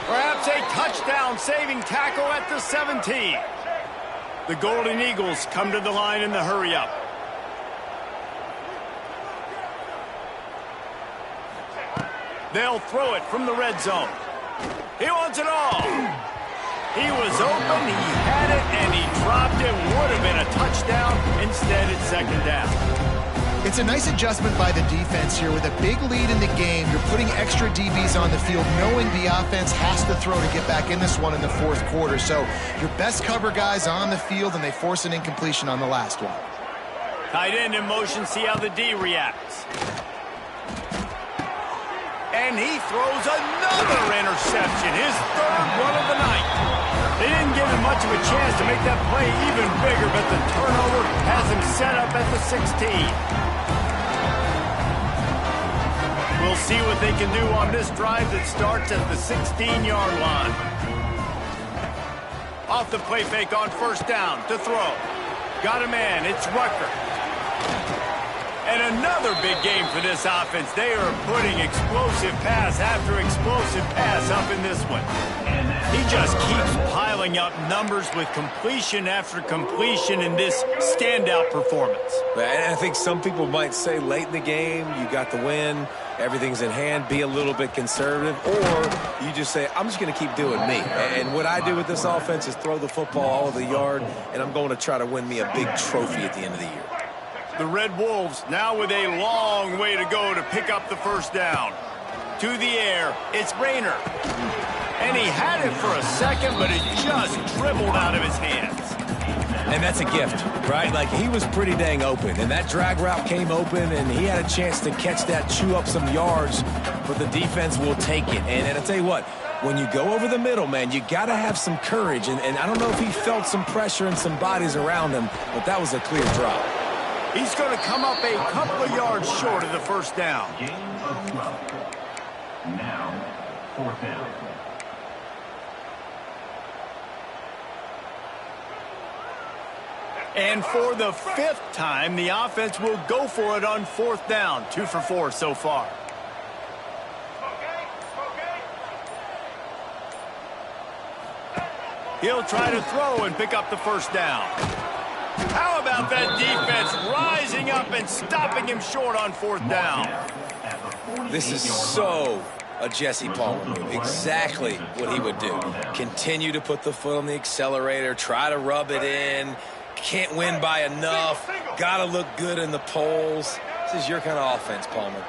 Perhaps a touchdown-saving tackle at the 17. The Golden Eagles come to the line in the hurry-up. They'll throw it from the red zone. He wants it all. He was open, he had it, and he dropped it. Would have been a touchdown. Instead, it's 2nd down. It's a nice adjustment by the defense here. With a big lead in the game, you're putting extra DBs on the field, knowing the offense has to throw to get back in this one in the 4th quarter. So your best cover guys on the field, and they force an incompletion on the last one. Tight end in motion, see how the D reacts. And he throws another interception, his third one of the night. They didn't give him much of a chance to make that play even bigger, but the turnover has him set up at the 16. We'll see what they can do on this drive that starts at the 16-yard line. Off the play fake on first down to throw. Got a man, it's Rucker. And another big game for this offense. They are putting explosive pass after explosive pass up in this one. He just keeps piling up numbers with completion after completion in this standout performance. And I think some people might say late in the game, you got the win, everything's in hand, be a little bit conservative, or you just say, I'm just going to keep doing me. And what I do with this offense is throw the football all over the yard, and I'm going to try to win me a big trophy at the end of the year. The Red Wolves now with a long way to go to pick up the first down. To the air, it's Rayner. And he had it for a second, but it just dribbled out of his hands. And that's a gift, right? Like, he was pretty dang open, and that drag route came open, and he had a chance to catch that, chew up some yards, but the defense will take it. And I'll tell you what, when you go over the middle, man, you got to have some courage. And I don't know if he felt some pressure and some bodies around him, but that was a clear drop. He's going to come up a couple of yards short of the first down. Gain of 12. Now, fourth down. And for the fifth time, the offense will go for it on fourth down. 2 for 4 so far. He'll try to throw and pick up the first down. How about that defense rising up and stopping him short on fourth down? This is so a Jesse Palmer move. Exactly what he would do. Continue to put the foot on the accelerator, try to rub it in. Can't win by enough. Got to look good in the polls. This is your kind of offense, Palmer.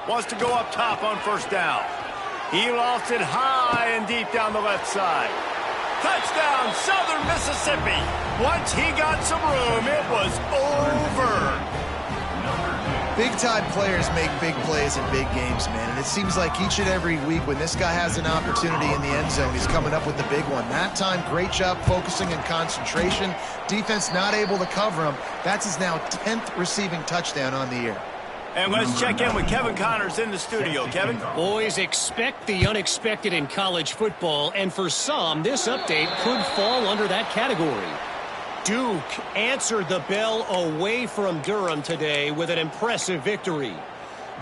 Wants to go up top on first down. He lost it high and deep down the left side. Touchdown, Southern Mississippi. Once he got some room, it was over. Big-time players make big plays in big games, man. And it seems like each and every week when this guy has an opportunity in the end zone, he's coming up with the big one. That time, great job focusing and concentration. Defense not able to cover him. That's his now 10th receiving touchdown on the year. And let's check in with Kevin Connors in the studio. Kevin? Boys, expect the unexpected in college football, and for some, this update could fall under that category. Duke answered the bell away from Durham today with an impressive victory.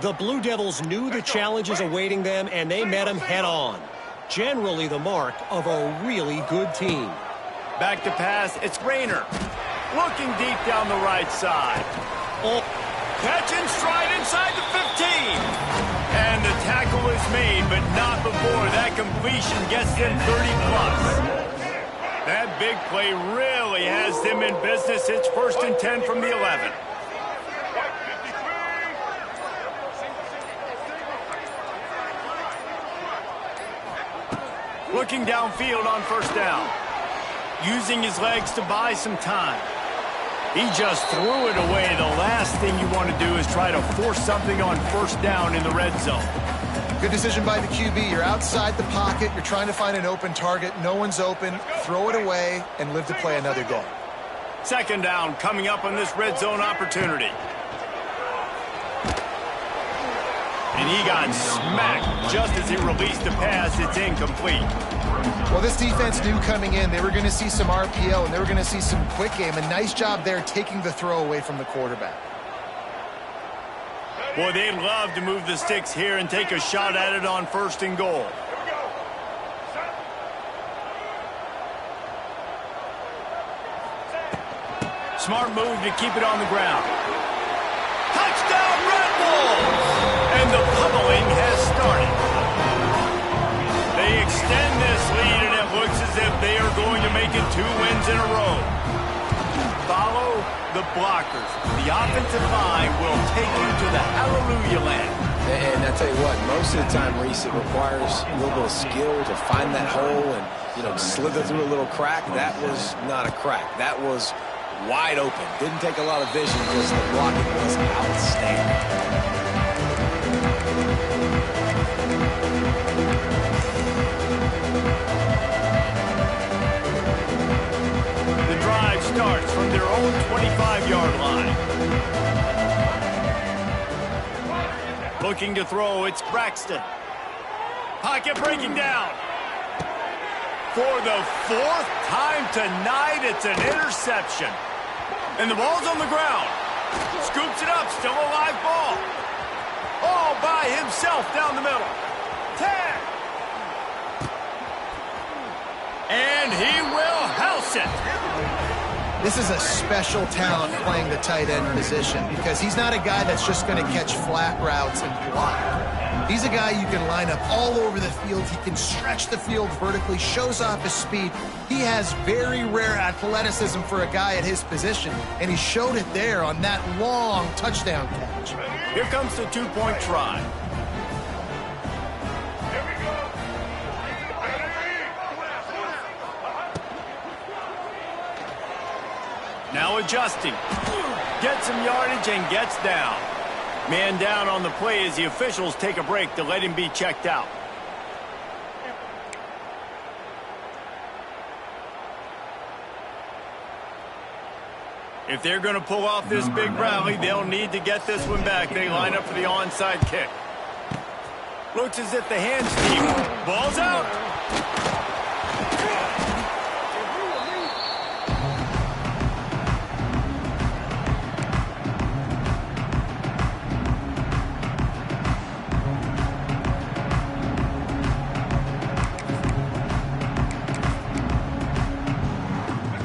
The Blue Devils knew the challenges awaiting them, and they met them head-on. Generally the mark of a really good team. Back to pass, it's Rayner. Looking deep down the right side. Catch and stride inside the 15. And the tackle is made, but not before that completion gets them 30+. That big play really has them in business. It's 1st and 10 from the 11. Looking downfield on first down. Using his legs to buy some time. He just threw it away. The last thing you want to do is try to force something on first down in the red zone. Good decision by the QB. You're outside the pocket. You're trying to find an open target. No one's open. Throw it away and live to play another goal. Second down coming up on this red zone opportunity. And he got smacked just as he released the pass. It's incomplete. Well, this defense knew coming in they were going to see some RPO and they were going to see some quick game. A nice job there taking the throw away from the quarterback. Boy, they'd love to move the sticks here and take a shot at it on 1st and goal. Smart move to keep it on the ground. Touchdown, Red Wolves! And the pummeling has started. They extend this lead, and it looks as if they are going to make it 2 wins in a row. Follow the blockers. The offensive line will take you to the hallelujah land. And I tell you what, most of the time, Reese, it requires a little bit of skill to find that hole and slither through a little crack. That was not a crack. That was wide open. Didn't take a lot of vision because the blocking was outstanding. Starts from their own 25-yard line. Looking to throw, it's Braxton. Pocket breaking down. For the fourth time tonight, it's an interception. And the ball's on the ground. Scoops it up, still a live ball. All by himself down the middle. 10. And he will house it. This is a special talent playing the tight end position because he's not a guy that's just going to catch flat routes and block. He's a guy you can line up all over the field. He can stretch the field vertically, shows off his speed. He has very rare athleticism for a guy at his position, and he showed it there on that long touchdown catch. Here comes the two-point try. Now adjusting. Gets some yardage and gets down. Man down on the play as the officials take a break to let him be checked out. If they're going to pull off this big rally, they'll need to get this one back. They line up for the onside kick. Looks as if the hand's deep. Ball's out.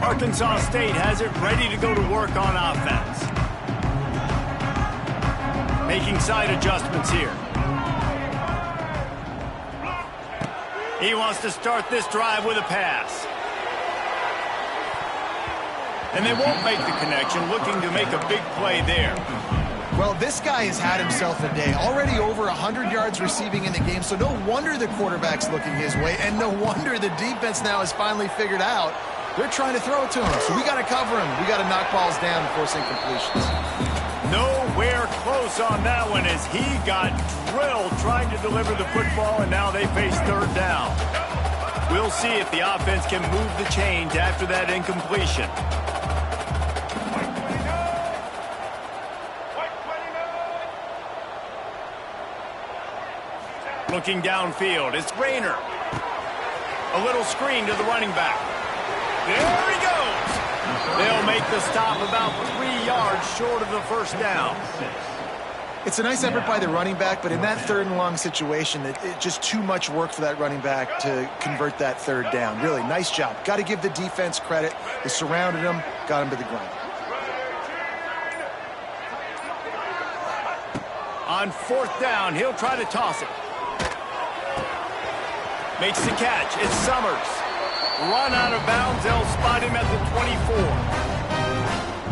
Arkansas State has it ready to go to work on offense. Making side adjustments here. He wants to start this drive with a pass. And they won't make the connection, looking to make a big play there. Well, this guy has had himself a day. Already over 100 yards receiving in the game, so no wonder the quarterback's looking his way, and no wonder the defense now has finally figured out they're trying to throw it to him, so we got to cover him. We got to knock balls down and force incompletions. Nowhere close on that one as he got drilled trying to deliver the football, and now they face third down. We'll see if the offense can move the chains after that incompletion. Looking downfield, it's Rayner. A little screen to the running back. There he goes. They'll make the stop about 3 yards short of the first down. It's a nice effort by the running back, but in that third and long situation, it's just too much work for that running back to convert that third down. Really, nice job. Got to give the defense credit. They surrounded him, got him to the ground. On fourth down, he'll try to toss it. Makes the catch. It's Summers. Run out of bounds. They'll spot him at the 24.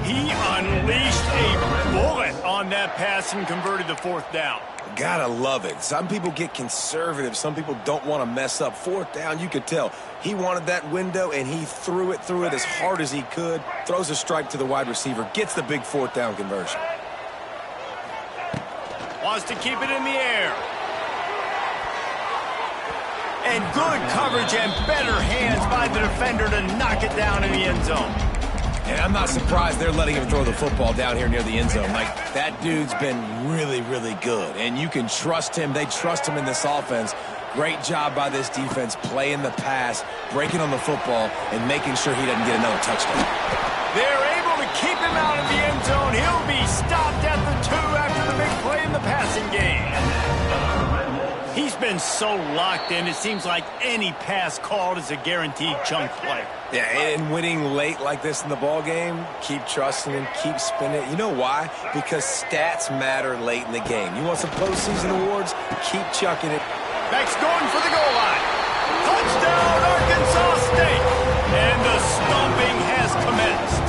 He unleashed a bullet on that pass and converted the fourth down. Gotta love it. Some people get conservative. Some people don't want to mess up. Fourth down, you could tell. He wanted that window, and he threw it as hard as he could. Throws a strike to the wide receiver. Gets the big fourth down conversion. Wants to keep it in the air. And good coverage and better hands by the defender to knock it down in the end zone. And I'm not surprised they're letting him throw the football down here near the end zone. Like, that dude's been really, really good. And you can trust him. They trust him in this offense. Great job by this defense playing the pass, breaking on the football, and making sure he doesn't get another touchdown. They're able to keep him out of the end zone. He'll be stopped at the 2 after the big play in the passing game. He's been so locked in, it seems like any pass called is a guaranteed chunk play. Yeah, and winning late like this in the ball game, keep trusting him, keep spinning it. You know why? Because stats matter late in the game. You want some postseason awards? Keep chucking it. Beck's going for the goal line. Touchdown, Arkansas State. And the stomping has commenced.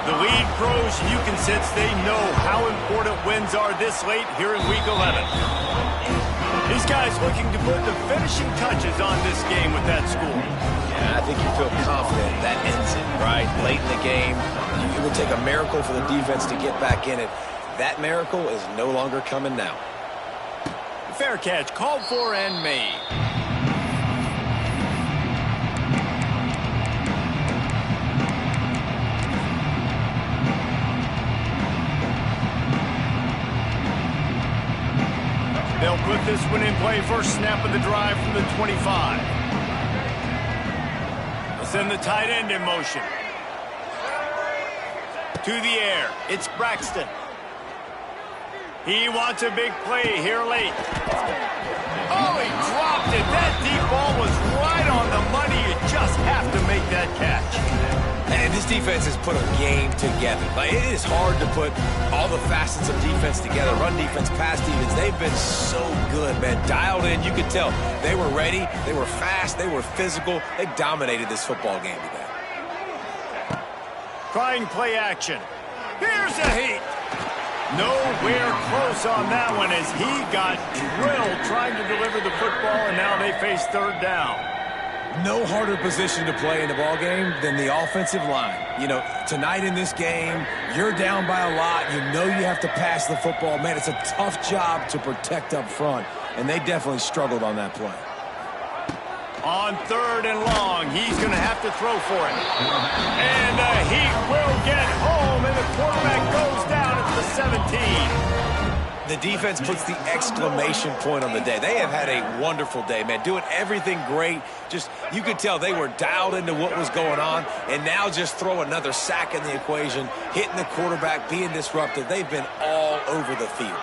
The lead pros, you can sense they know how important wins are this late here in Week 11. These guys looking to put the finishing touches on this game with that score. Yeah, I think you feel confident that ends it, right? Late in the game, it would take a miracle for the defense to get back in it. That miracle is no longer coming now. Fair catch, called for and made. They'll put this one in play first snap of the drive from the 25. They'll send the tight end in motion. To the air, it's Braxton. He wants a big play here late. Oh, he dropped it. That deep ball was right on the money. You just have to make that catch. And this defense has put a game together. Like, it is hard to put all the facets of defense together. Run defense, pass defense. They've been so good, man. Dialed in. You could tell they were ready. They were fast. They were physical. They dominated this football game today. Trying play action. Here's a heat. Nowhere close on that one as he got drilled trying to deliver the football, and now they face third down. No harder position to play in the ball game than the offensive line. You know, tonight in this game, you're down by a lot. You know you have to pass the football. Man, it's a tough job to protect up front, and they definitely struggled on that play. On third and long, he's going to have to throw for it. And the Heat will get home, and the quarterback goes down at the 17. The defense puts the exclamation point on the day. They have had a wonderful day, man. Doing everything great. Just, you could tell they were dialed into what was going on, and now just throw another sack in the equation, hitting the quarterback, being disruptive. They've been all over the field.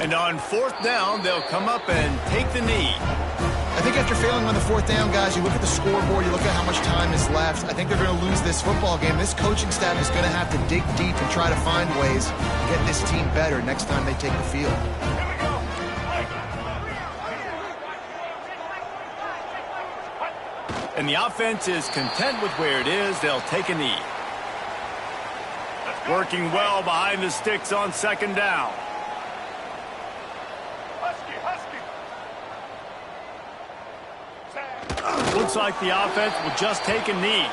And on fourth down, they'll come up and take the knee. I think after failing on the fourth down, guys, you look at the scoreboard, you look at how much time is left. I think they're going to lose this football game. This coaching staff is going to have to dig deep and try to find ways to get this team better next time they take the field. And the offense is content with where it is. They'll take a knee. Working well behind the sticks on second down. Looks like the offense will just take a knee.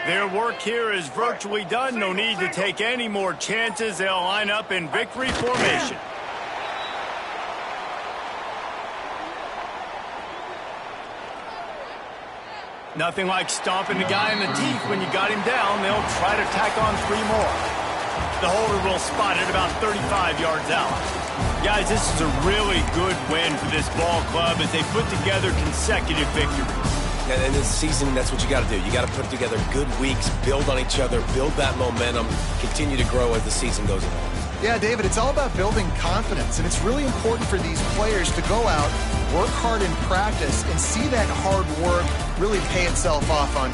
Their work here is virtually done. No need to take any more chances. They'll line up in victory formation. Nothing like stomping the guy in the teeth when you got him down. They'll try to tack on 3 more. The holder will spot it about 35 yards out. Guys, this is a really good win for this ball club as they put together consecutive victories. And in this season, that's what you got to do. You got to put together good weeks, build on each other, build that momentum, continue to grow as the season goes along. Yeah, David, it's all about building confidence, and it's really important for these players to go out, work hard in practice, and see that hard work really pay itself off on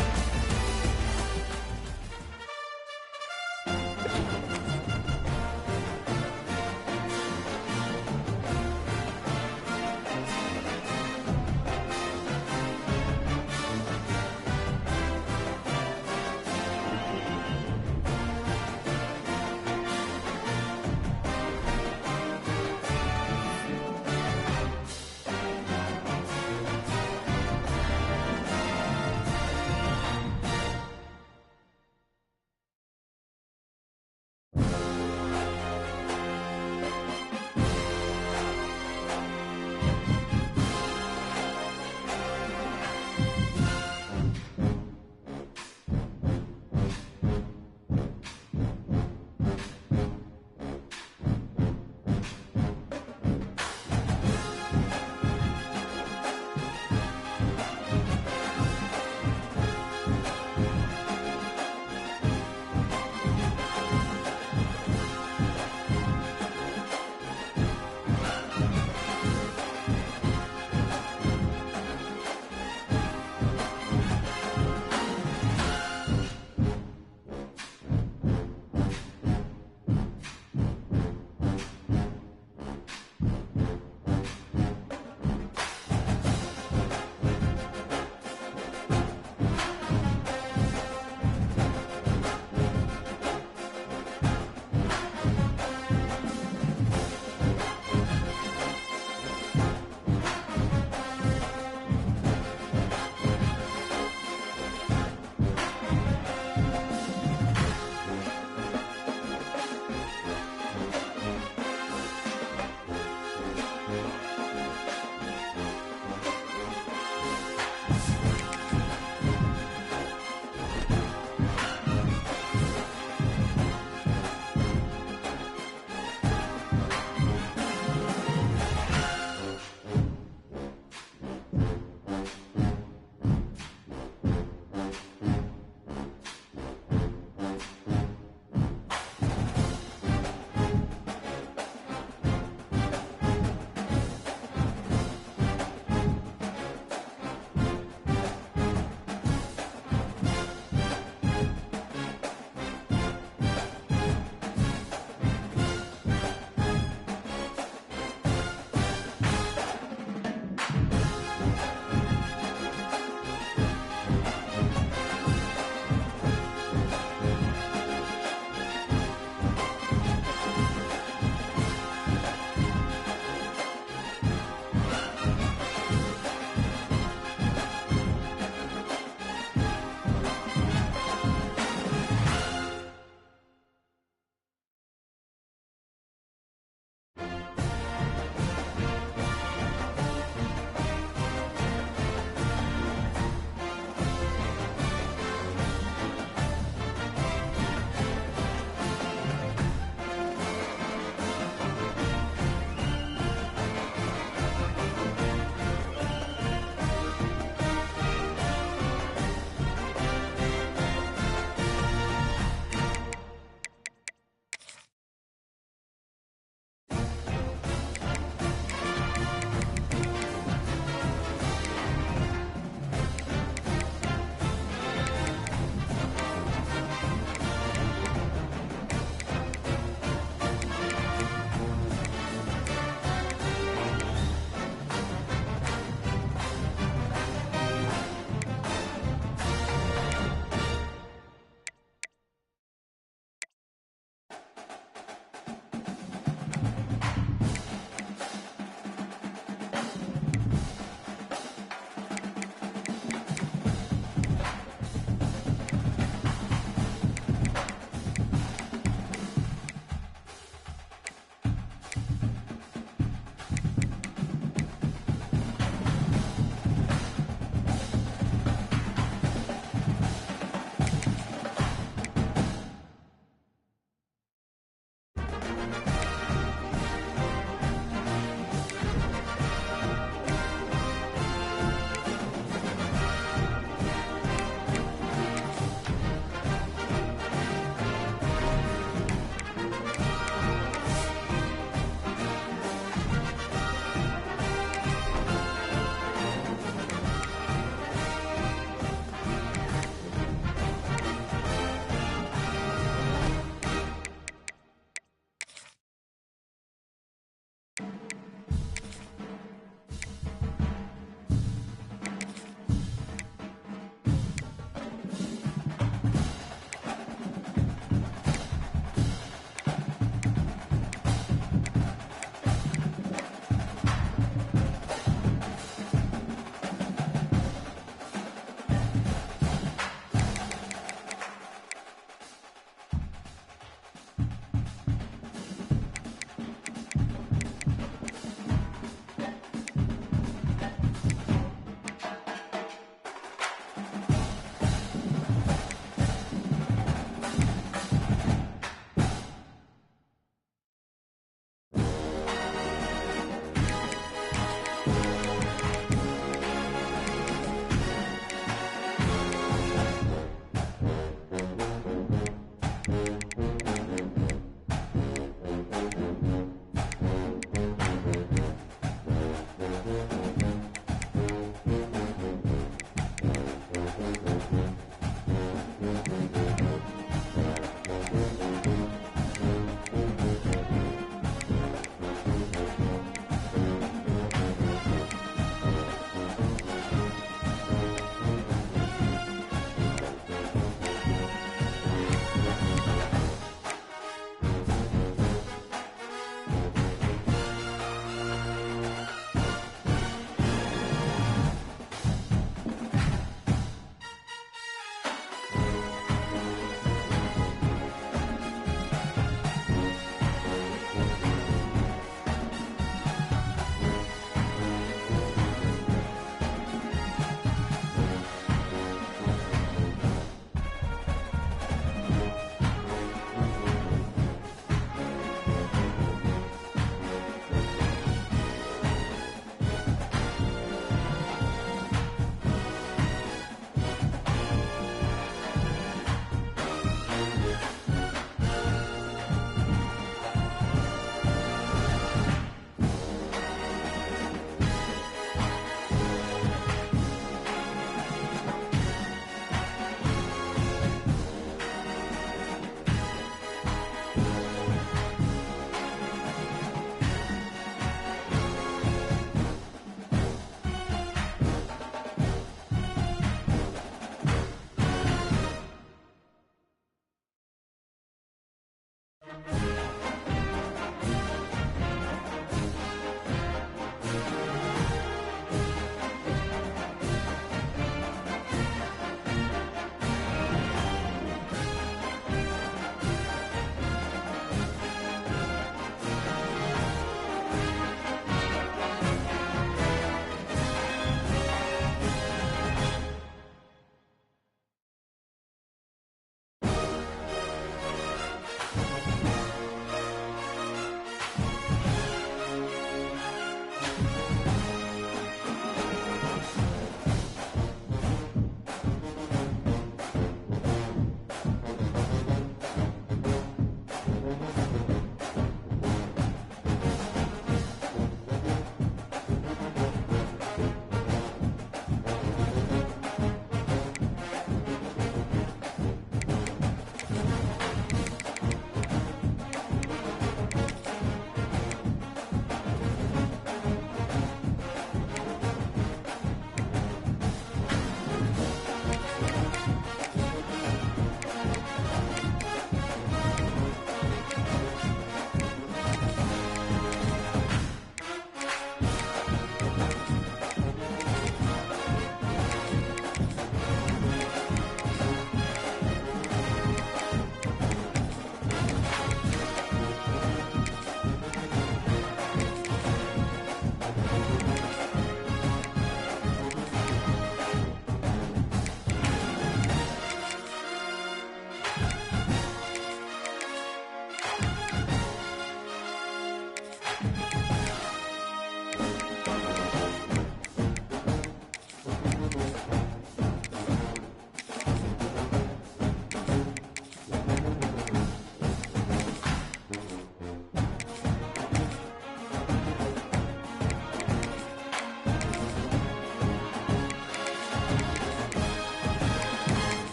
Ball.